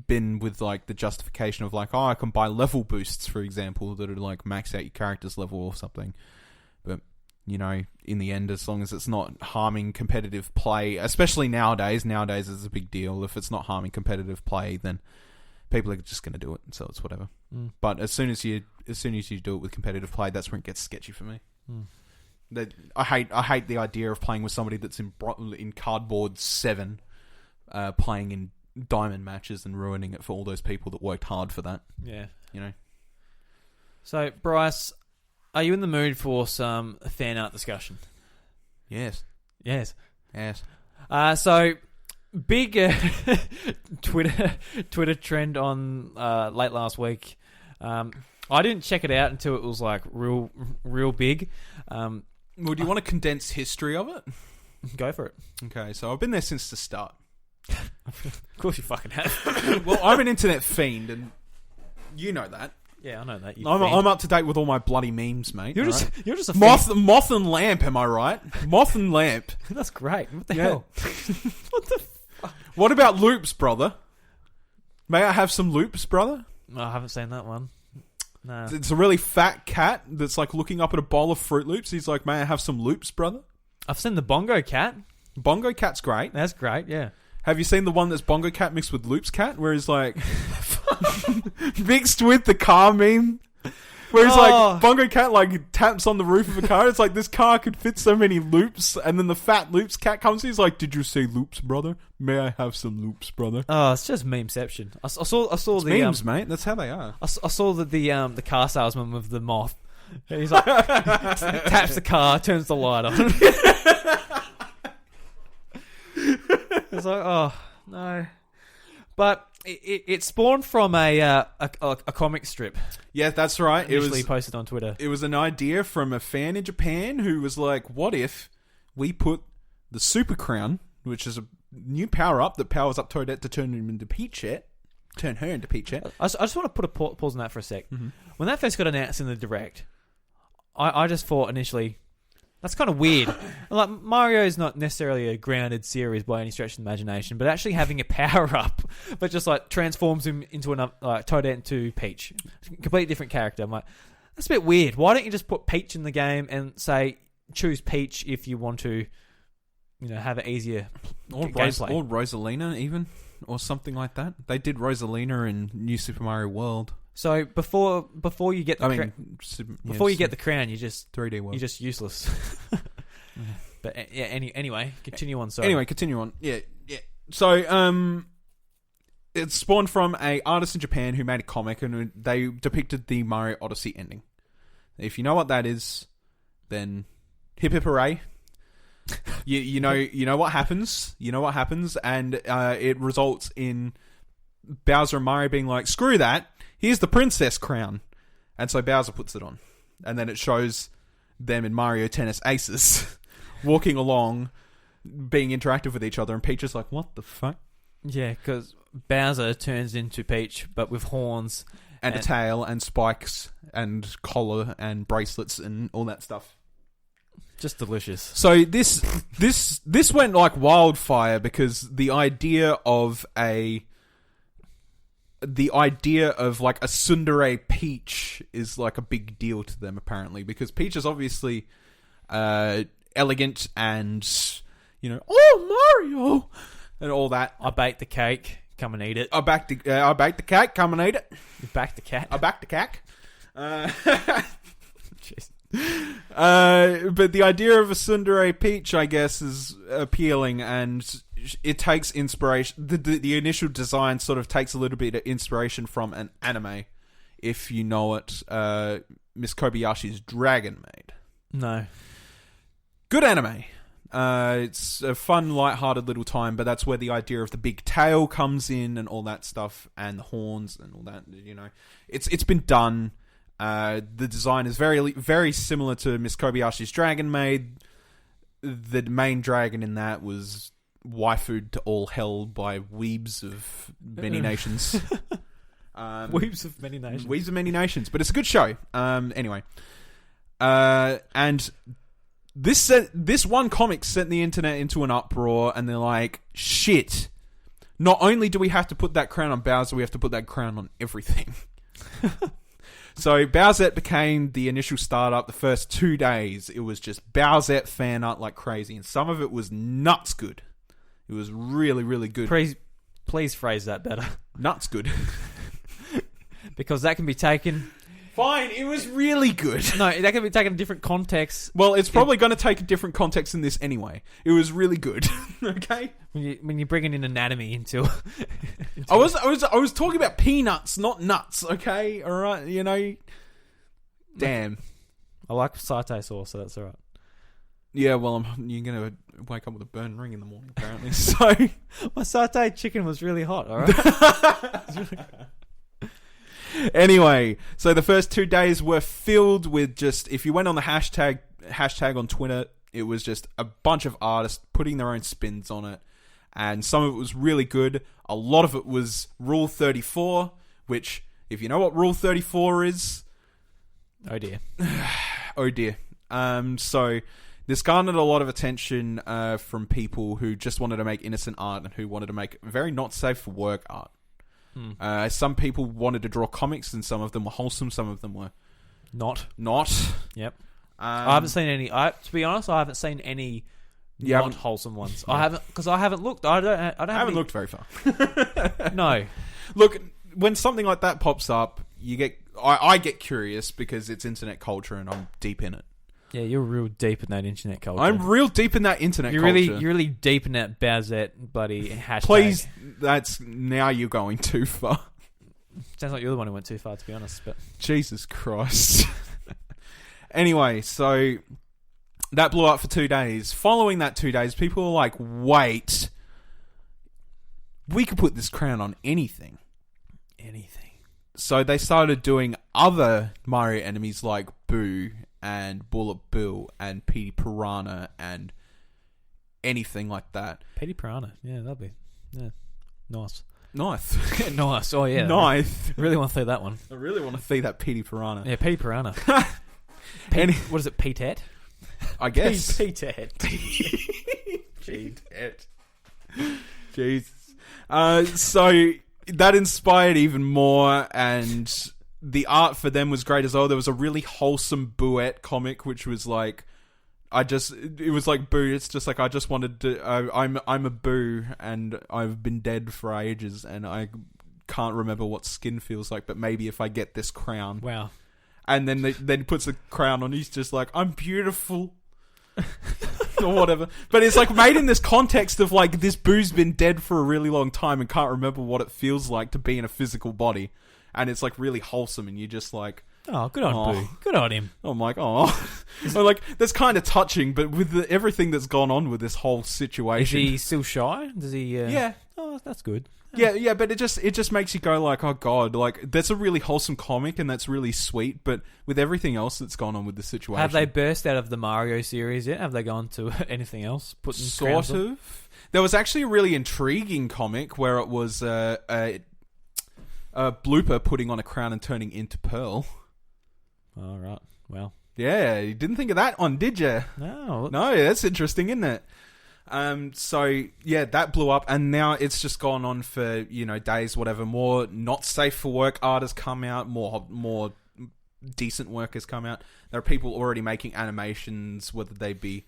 been with like the justification of like, oh, I can buy level boosts, for example, that are like max out your character's level or something. But in the end, as long as it's not harming competitive play, especially nowadays it's a big deal. If it's not harming competitive play, then people are just going to do it, so it's whatever. But as soon as you do it with competitive play, that's when it gets sketchy for me. I hate the idea of playing with somebody that's in Cardboard 7, playing in diamond matches and ruining it for all those people that worked hard for that. Yeah, So, Bryce, are you in the mood for some fan art discussion? Yes. So, big Twitter trend on late last week. I didn't check it out until it was like real big. Well, do you want to condense history of it? Go for it. Okay, so I've been there since the start. Of course you fucking have. Well, I'm an internet fiend, and you know that. Yeah, I know that. I'm up to date with all my bloody memes, mate. You're just a Moth and Lamp, am I right? Moth and Lamp. That's great. What the hell? What the fuck? What about Loops, brother? May I have some Loops, brother? No, I haven't seen that one. No. It's a really fat cat that's like looking up at a bowl of Fruit Loops. He's like, may I have some Loops, brother? I've seen the Bongo Cat. Bongo Cat's great. That's great, yeah. Have you seen the one that's Bongo Cat mixed with Loops Cat, where he's like mixed with the car meme, where he's like Bongo Cat like taps on the roof of a car. It's like, this car could fit so many loops, and then the fat Loops Cat comes. He's like, did you say loops, brother? May I have some loops, brother? Oh, it's just memeception. I saw it's the memes, mate. That's how they are. I saw the car salesman with the moth. And he's like taps the car, turns the light on. It's like, oh no, but it spawned from a comic strip. Yeah, that's right. It was posted on Twitter. It was an idea from a fan in Japan who was like, "What if we put the Super Crown, which is a new power up that powers up Toadette to turn her into Peachette." I just want to put a pause on that for a sec. Mm-hmm. When that first got announced in the Direct, I just thought initially, that's kind of weird. Like, Mario is not necessarily a grounded series by any stretch of the imagination, but actually having a power up, but just like transforms him into another Toadette into Peach, completely different character. I'm like, that's a bit weird. Why don't you just put Peach in the game and say choose Peach if you want to, have it easier gameplay, or Rosalina even, or something like that. They did Rosalina in New Super Mario World. So before you get the get the crown, you just 3D world. You're just useless. But yeah, anyway, continue on. Sorry. Anyway, continue on. Yeah. So it spawned from a artist in Japan who made a comic, and they depicted the Mario Odyssey ending. If you know what that is, then hip hip hooray. You know what happens. You know what happens, and it results in Bowser and Mario being like, screw that. Here's the princess crown. And so Bowser puts it on. And then it shows them in Mario Tennis Aces walking along, being interactive with each other. And Peach is like, what the fuck? Yeah, because Bowser turns into Peach, but with horns. And a tail, and spikes, and collar, and bracelets, and all that stuff. Just delicious. So this went like wildfire because the idea of like a tsundere Peach is like a big deal to them apparently, because Peach is obviously elegant and, you know, oh Mario and all that. I baked the cake. Come and eat it. I baked the cake. Come and eat it. You baked the cat. I baked the cake. Jeez. But the idea of a tsundere Peach, I guess, is appealing, and it takes inspiration. The initial design sort of takes a little bit of inspiration from an anime, if you know it. Miss Kobayashi's Dragon Maid. No. Good anime. It's a fun, light-hearted little time, but that's where the idea of the big tail comes in and all that stuff, and the horns and all that. You know, it's been done. The design is very, very similar to Miss Kobayashi's Dragon Maid. The main dragon in that was waifued to all hell by weebs of many nations. Weebs of many nations. Weebs of many nations, but it's a good show. Anyway, and this one comic sent the internet into an uproar, and they're like, shit. Not only do we have to put that crown on Bowser, we have to put that crown on everything. So Bowsette became the initial startup. The first 2 days, it was just Bowsette fan art like crazy, and some of it was nuts good. It was really, really good. Please phrase that better. Nuts good. Because that can be taken... Fine, it was really good. No, that can be taken in different contexts. Well, it's probably going to take a different context in this anyway. It was really good. Okay? When you're bringing in anatomy into I was talking about peanuts, not nuts, okay? All right, you know. Damn. I like satay sauce, so that's all right. Yeah, well, you're going to wake up with a burn ring in the morning, apparently. So my satay chicken was really hot, all right? Anyway, so the first 2 days were filled with just, if you went on the hashtag on Twitter, it was just a bunch of artists putting their own spins on it. And some of it was really good. A lot of it was Rule 34, which, if you know what Rule 34 is... Oh dear. Oh dear. So this garnered a lot of attention from people who just wanted to make innocent art and who wanted to make very not safe for work art. Some people wanted to draw comics, and some of them were wholesome, some of them were not. Yep. I haven't seen any. To be honest, I haven't seen any not wholesome ones. Yeah. I haven't, because I haven't looked. I haven't looked very far. No. Look, when something like that pops up, I get curious because it's internet culture, and I'm deep in it. Yeah, you're real deep in that internet culture. I'm real deep in that internet culture. You're really deep in that Bowsette bloody hashtag. Please, now you're going too far. Sounds like you're the one who went too far, to be honest. But Jesus Christ. Anyway, so that blew up for 2 days. Following that 2 days, people were like, wait, we could put this crown on anything. Anything. So they started doing other Mario enemies like Boo and Bullet Bill and Petey Piranha and anything like that. Petey Piranha, yeah, that'd be nice. Nice. Nice. Oh yeah. Nice. I really want to see that one. I really want to see that Petey Piranha. Yeah, Petey Piranha. What is it? P-Tat? I guess. P-Tat. P-Tat. Jesus. So that inspired even more, and the art for them was great as well. There was a really wholesome Bowsette comic, which was like, it was like Boo. It's just like, I just wanted to, I'm a Boo, and I've been dead for ages, and I can't remember what skin feels like, but maybe if I get this crown. Wow. And then he puts the crown on, he's just like, I'm beautiful. Or whatever. But it's like made in this context of like, this Boo's been dead for a really long time and can't remember what it feels like to be in a physical body. And it's like really wholesome, and you're just like, oh, good on Boo. Good on him. I'm like, oh. So like, that's kind of touching, but with everything that's gone on with this whole situation. Is he still shy? Does he... Yeah. Oh, that's good. Yeah, but it just makes you go like, oh god, like that's a really wholesome comic and that's really sweet, but with everything else that's gone on with the situation, have they burst out of the Mario series yet? Have they gone to anything else? Sort of. There was actually a really intriguing comic where it was a blooper putting on a crown and turning into Pearl. All right. Well, Yeah, you didn't think of that one, did you? No. No, that's interesting, isn't it? So yeah, that blew up, and now it's just gone on for days, whatever. More not safe for work art has come out. More decent work has come out. There are people already making animations, whether they be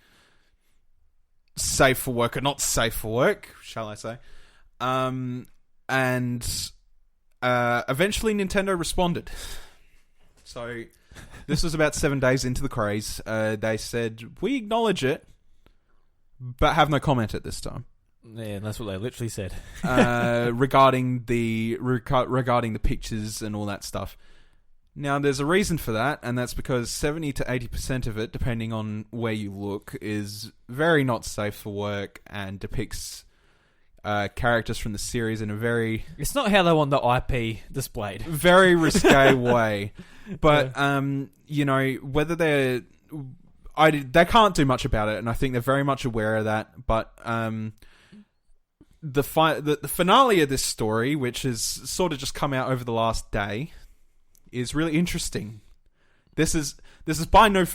safe for work or not safe for work, shall I say? And eventually Nintendo responded. So this was about 7 days into the craze. They said, we acknowledge it, but have no comment at this time. Yeah, that's what they literally said. regarding the pictures and all that stuff. Now, there's a reason for that, and that's because 70 to 80% of it, depending on where you look, is very not safe for work and depicts characters from the series in a very... It's not how they want the IP displayed. Very risque way. But, whether they're... they can't do much about it, and I think they're very much aware of that, but... The finale of this story, which has sort of just come out over the last day, is really interesting. This is by no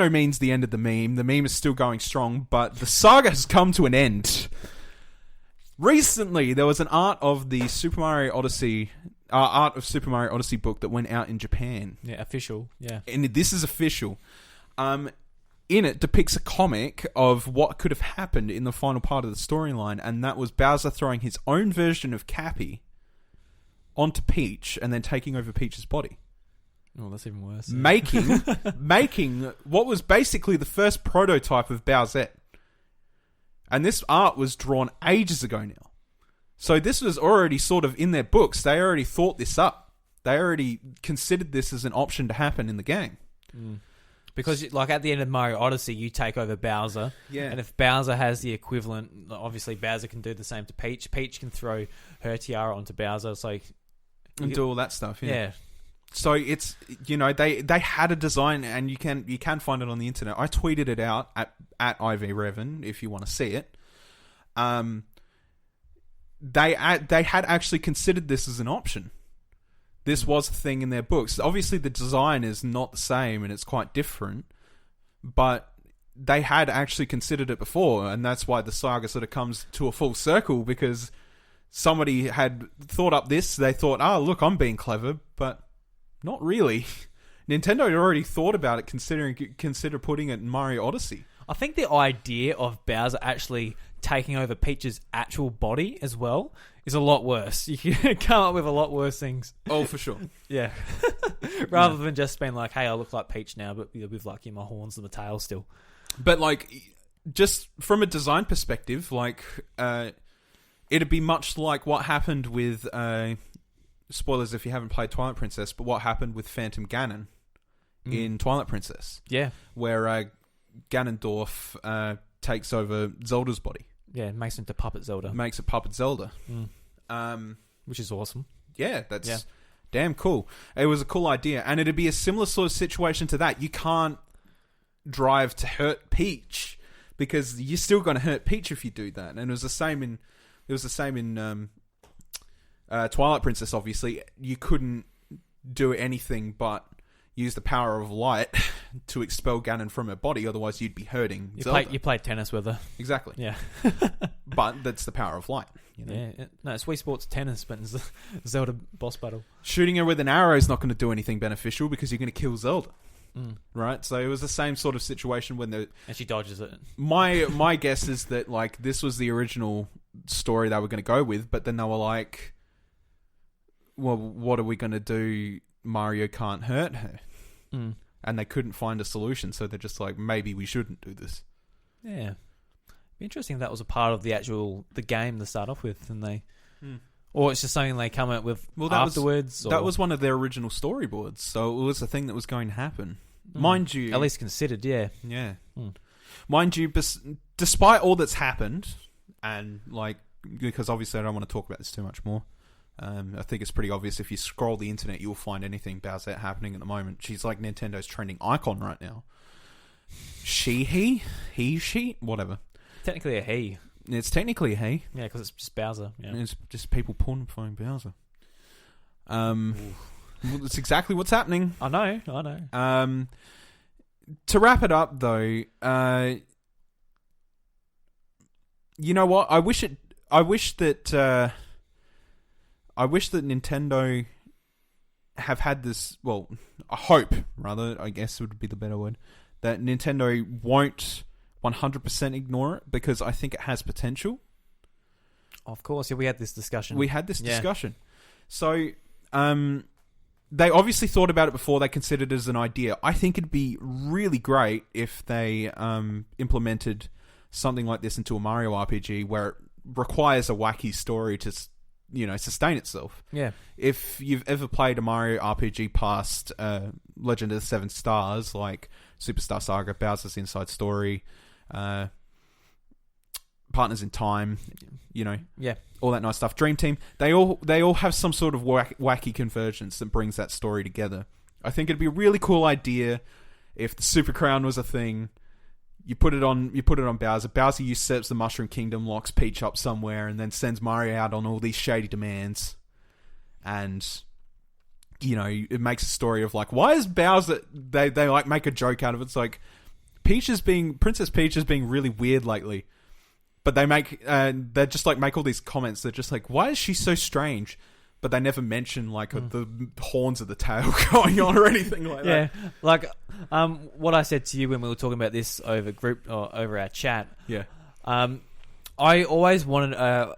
means the end of the meme. The meme is still going strong, but the saga has come to an end. Recently, there was an art of Super Mario Odyssey book that went out in Japan. Yeah, official. Yeah, and this is official. In it depicts a comic of what could have happened in the final part of the storyline, and that was Bowser throwing his own version of Cappy onto Peach and then taking over Peach's body. Oh, that's even worse. Making what was basically the first prototype of Bowsette. And this art was drawn ages ago now. So this was already sort of in their books. They already thought this up. They already considered this as an option to happen in the game. Mm. Because, like, at the end of Mario Odyssey, you take over Bowser. Yeah. And if Bowser has the equivalent, obviously Bowser can do the same to Peach. Peach can throw her tiara onto Bowser. It's like... And do all that stuff, Yeah. So it's, they had a design, and you can find it on the internet. I tweeted it out at IVRevan if you want to see it. They had actually considered this as an option. This was a thing in their books. Obviously, the design is not the same, and it's quite different, but they had actually considered it before, and that's why the saga sort of comes to a full circle, because somebody had thought up this. They thought, look, I'm being clever, but not really. Nintendo had already thought about it, consider putting it in Mario Odyssey. I think the idea of Bowser actually taking over Peach's actual body as well is a lot worse. You can come up with a lot worse things. Oh, for sure. Yeah. Rather than just being like, hey, I look like Peach now, but with like my horns and my tail still. But like, just from a design perspective, like, it'd be much like what happened with... spoilers if you haven't played Twilight Princess, but what happened with Phantom Ganon in Twilight Princess. Yeah. Where Ganondorf takes over Zelda's body. Yeah, makes him to Puppet Zelda. Makes it Puppet Zelda. Which is awesome. Yeah, that's damn cool. It was a cool idea. And it'd be a similar sort of situation to that. You can't drive to hurt Peach, because you're still going to hurt Peach if you do that. And it was the same in... Twilight Princess, obviously. You couldn't do anything but use the power of light to expel Ganon from her body, otherwise you'd be hurting Zelda. You play tennis with her. Exactly. Yeah. But that's the power of light. Yeah. No, it's Wii Sports tennis, but it's Zelda boss battle. Shooting her with an arrow is not going to do anything beneficial, because you're going to kill Zelda. Right? So it was the same sort of situation when and she dodges it. My guess is that, like, this was the original story they were going to go with, but then they were like, well, what are we going to do? Mario can't hurt her. And they couldn't find a solution, so they're just like, maybe we shouldn't do this. Yeah. Be interesting if that was a part of the game to start off with, and they... Or it's just something they come up with afterwards. That was one of their original storyboards, so it was a thing that was going to happen. Mind you... At least considered, yeah. Yeah. Mind you, despite all that's happened, and, like, because obviously I don't want to talk about this too much more, I think it's pretty obvious if you scroll the internet, you'll find anything Bowsette happening at the moment. She's like Nintendo's trending icon right now. He, she, whatever. Technically a he. It's technically a he. Yeah, because it's just Bowser. Yeah. It's just people pornifying Bowser. That's exactly what's happening. I know. To wrap it up, though, you know what? I wish that Nintendo have had this. Well, I hope, rather, I guess would be the better word, that Nintendo won't 100% ignore it, because I think it has potential. Of course, yeah, we had this discussion. So, they obviously thought about it before they considered it as an idea. I think it'd be really great if they implemented something like this into a Mario RPG where it requires a wacky story to, sustain itself. Yeah. If you've ever played a Mario RPG past Legend of the Seven Stars, like Superstar Saga, Bowser's Inside Story, Partners in Time, yeah, all that nice stuff. Dream Team, they all have some sort of wacky convergence that brings that story together. I think it'd be a really cool idea if the Super Crown was a thing. You put it on Bowser. Bowser usurps the Mushroom Kingdom, locks Peach up somewhere, and then sends Mario out on all these shady demands. And it makes a story of like, why is Bowser? They like make a joke out of it. It's like Princess Peach is being really weird lately. But they just like make all these comments. They're just like, why is she so strange? But they never mention like the horns of the tail going on or anything like that. Yeah, like what I said to you when we were talking about this over group or over our chat. Yeah. I always wanted a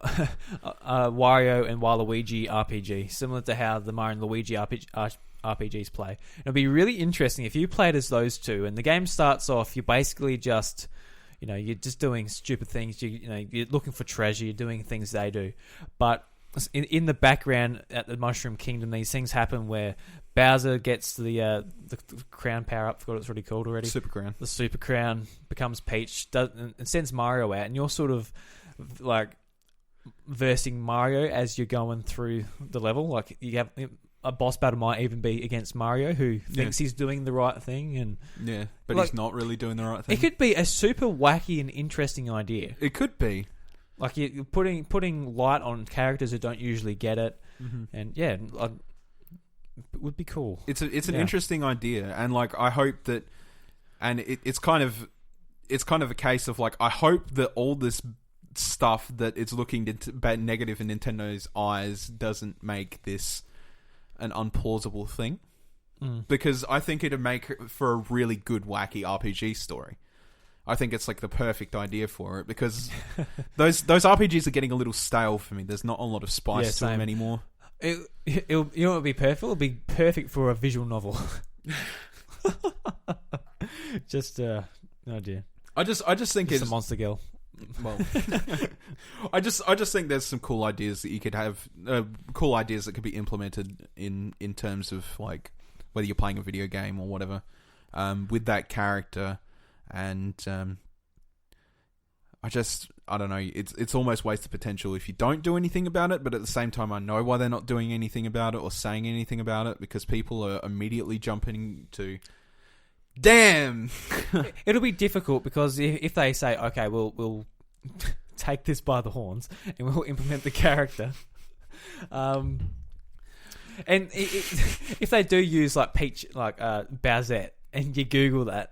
Wario and Waluigi RPG, similar to how the Mario and Luigi RPGs play. It'd be really interesting if you played as those two, and the game starts off, you're basically just, you're just doing stupid things. You're looking for treasure. You're doing things they do, but in the background at the Mushroom Kingdom, these things happen where Bowser gets the crown power up. Forgot what it's really called already. Super Crown. The Super Crown becomes Peach, and sends Mario out, and you're sort of like versing Mario as you're going through the level. Like you have a boss battle might even be against Mario, who thinks he's doing the right thing, and but he's not really doing the right thing. It could be a super wacky and interesting idea. It could be. Like you're putting light on characters who don't usually get it, and it would be cool. It's an interesting idea, and like I hope that, and it's kind of a case of like I hope that all this stuff that it's looking negative in Nintendo's eyes doesn't make this an unplausible thing, because I think it'd make for a really good wacky RPG story. I think it's like the perfect idea for it, because those RPGs are getting a little stale for me. There's not a lot of spice to them anymore. It would be perfect. It'll be perfect for a visual novel. Just no idea. I just think it's a monster girl. Well, I just think there's some cool ideas that you could have, cool ideas that could be implemented in terms of like whether you're playing a video game or whatever, with that character. And I don't know. It's almost wasted potential if you don't do anything about it. But at the same time, I know why they're not doing anything about it or saying anything about it, because people are immediately jumping to, damn. It'll be difficult because if they say, okay, we'll take this by the horns and we'll implement the character, and if they do use like Peach, like Bowsette, and you Google that.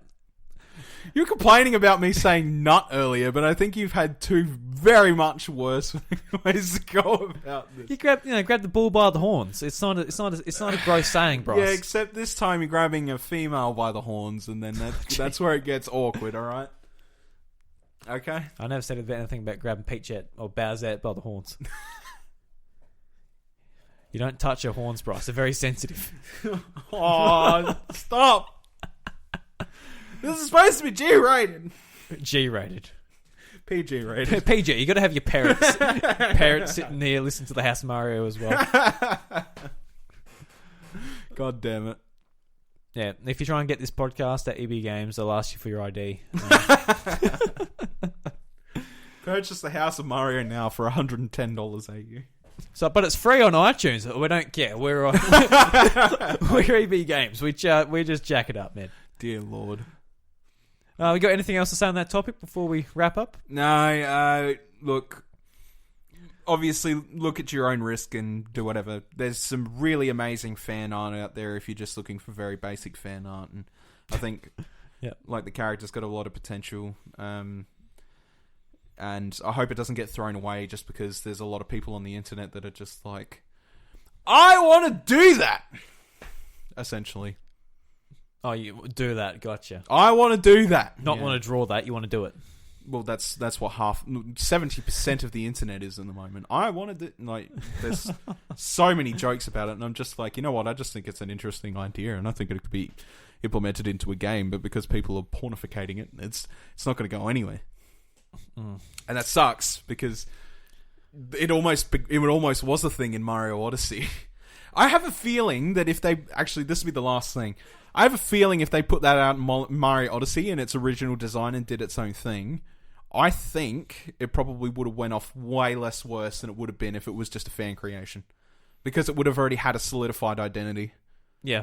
You're complaining about me saying nut earlier, but I think you've had two very much worse ways to go about this. You grab the bull by the horns. It's not a gross saying, Bryce. Yeah, except this time you're grabbing a female by the horns, and then that's where it gets awkward. All right. Okay. I never said anything about grabbing Peachette or Bowsette by the horns. You don't touch her horns, Bryce. They're very sensitive. Oh, stop. This is supposed to be G-rated. G-rated. PG-rated. PG. You got to have your parents sitting there listening to the House Mario as well. God damn it. Yeah, if you try and get this podcast at EB Games, they'll ask you for your ID. Purchase the House of Mario now for $110 AU. So, but it's free on iTunes. We don't care. We're on. We're EB Games. We just jack it up, man. Dear Lord. We got anything else to say on that topic before we wrap up? No. Look. Obviously, look at your own risk and do whatever. There's some really amazing fan art out there if you're just looking for very basic fan art, and I think Yeah. Like, the character's got a lot of potential. And I hope it doesn't get thrown away just because there's a lot of people on the internet that are just like, I want to do that! Essentially. Oh, you do that. Gotcha. I want to do that. Not want to draw that. You want to do it. Well, that's what 70% of the internet is in the moment. I wanted to, like, there's so many jokes about it, and I'm just like, you know what? I just think it's an interesting idea, and I think it could be implemented into a game. But because people are pornificating it, it's not going to go anywhere, and that sucks because it almost was a thing in Mario Odyssey. I have a feeling that if they actually, this will be the last thing. I have a feeling if they put that out in Mario Odyssey in its original design and did its own thing, I think it probably would have went off way less worse than it would have been if it was just a fan creation. Because it would have already had a solidified identity. Yeah.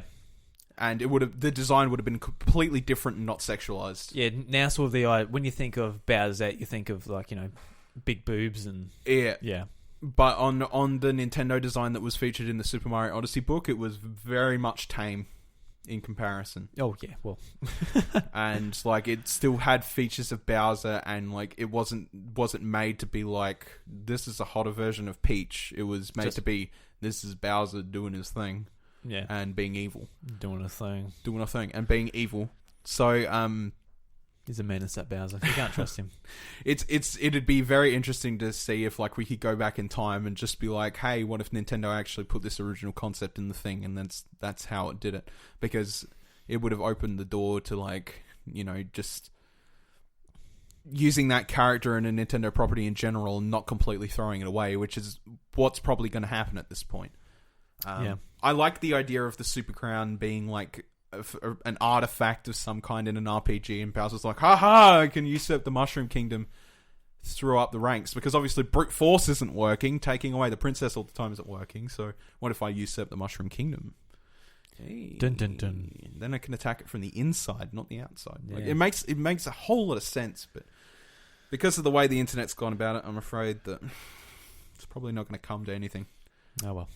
And the design would have been completely different and not sexualized. Yeah, now sort of when you think of Bowsette, you think of, like, you know, big boobs and... Yeah. Yeah. But on the Nintendo design that was featured in the Super Mario Odyssey book, it was very much tame in comparison. Oh, yeah, well. And, like, it still had features of Bowser, and, like, it wasn't made to be like, this is a hotter version of Peach. It was made to be, this is Bowser doing his thing. Yeah. And being evil. Doing a thing. And being evil. So, he's a menace, that Bowser. You can't trust him. It'd be very interesting to see if, like, we could go back in time and just be like, hey, what if Nintendo actually put this original concept in the thing, and that's how it did it, because it would have opened the door to, like, you know, just using that character in a Nintendo property in general and not completely throwing it away, which is what's probably going to happen at this point. Yeah. I like the idea of the Super Crown being like an artifact of some kind in an RPG, and Bowser's like, haha, I can usurp the Mushroom Kingdom through up the ranks, because obviously brute force isn't working, taking away the princess all the time isn't working, so what if I usurp the Mushroom Kingdom? Hey. Dun, dun, dun. Then I can attack it from the inside, not the outside. Yeah. Like, it makes a whole lot of sense, but because of the way the internet's gone about it, I'm afraid that it's probably not going to come to anything. Oh, well.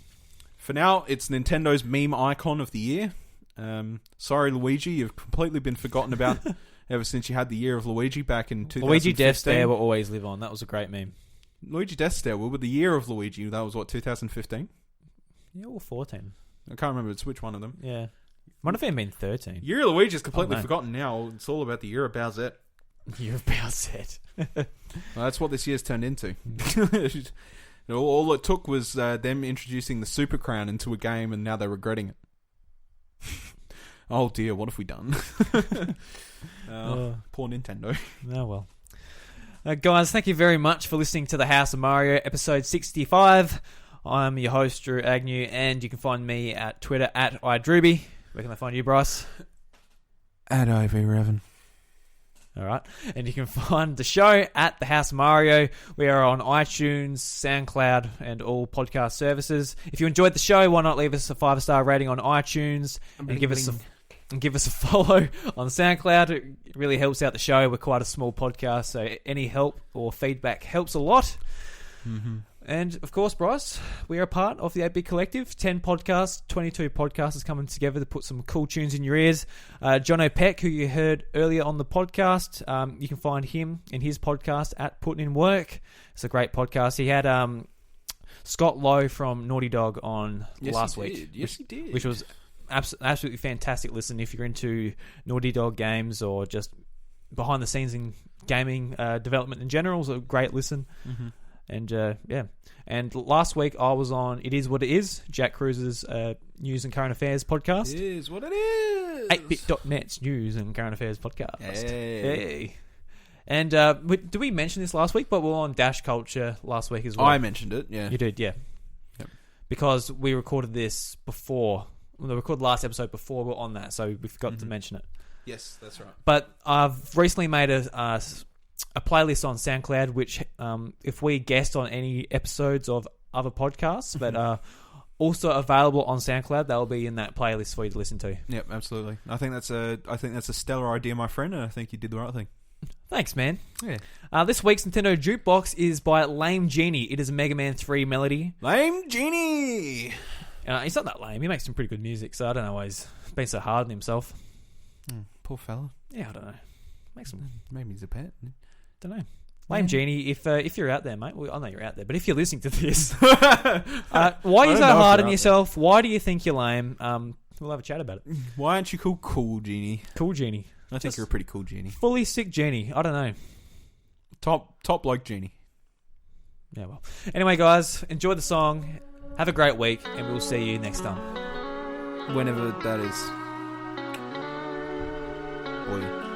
For now, it's Nintendo's meme icon of the year. Sorry, Luigi, you've completely been forgotten about ever since you had the year of Luigi back in 2015. Luigi Death Stare will always live on. That was a great meme. Luigi Death Stare, well, with the year of Luigi, that was what, 2015? Yeah, or 14. I can't remember which one of them. Yeah. Might have even been 13. Year of Luigi is completely forgotten now. It's all about the year of Bowsette. Year of Bowsette. Well, that's what this year's turned into. All it took was them introducing the Super Crown into a game, and now they're regretting it. Oh dear, what have we done? Poor Nintendo. Oh well. Guys, thank you very much for listening to The House of Mario, episode 65. I'm your host, Drew Agnew, and you can find me at Twitter at iDrewby. Where can I find you, Bryce? At IV7. Alright. And you can find the show at The House of Mario. We are on iTunes, SoundCloud, and all podcast services. If you enjoyed the show, why not leave us a 5-star rating on iTunes and give us a follow on SoundCloud. It really helps out the show. We're quite a small podcast, so any help or feedback helps a lot. Mm-hmm. And, of course, Bryce, we are a part of the 8-Bit Collective. 10 podcasts, 22 podcasters coming together to put some cool tunes in your ears. Jono Pech, who you heard earlier on the podcast, you can find him in his podcast at Puttin in Work. It's a great podcast. He had Scott Lowe from Naughty Dog on last week. Yes, he did. Which was absolutely fantastic listen if you're into Naughty Dog games or just behind the scenes in gaming development in general. It's a great listen. Mm-hmm. And yeah, and last week I was on It Is What It Is, Jack Cruz's news and current affairs podcast. It is what it is. 8bit.net's news and current affairs podcast. Hey. And did we mention this last week? But we were on Dash Culture last week as well. I mentioned it, yeah. You did, yeah. Yep. Because we recorded this before. We recorded the last episode before we were on that, so we forgot to mention it. Yes, that's right. But I've recently made a playlist on SoundCloud, which if we guest on any episodes of other podcasts that are also available on SoundCloud, they'll be in that playlist for you to listen to. Yep, absolutely. I think that's a stellar idea, my friend, and I think you did the right thing. Thanks, man. Yeah. This week's Nintendo Jukebox is by Lame Genie. It is a Mega Man 3 melody. Lame Genie! He's not that lame. He makes some pretty good music, so I don't know why he's been so hard on himself. Poor fella. Yeah, I don't know. Make some. Maybe he's a pet. Don't know. Lame Genie, if you're out there, mate, well, I know you're out there, but if you're listening to this, why are you so hard on yourself? Why do you think you're lame? We'll have a chat about it. Why aren't you called Cool Genie? Cool Genie. I think you're a pretty cool genie. Fully sick genie. I don't know. Top bloke genie. Yeah, well. Anyway, guys, enjoy the song. Have a great week, and we'll see you next time. Whenever that is. Boy.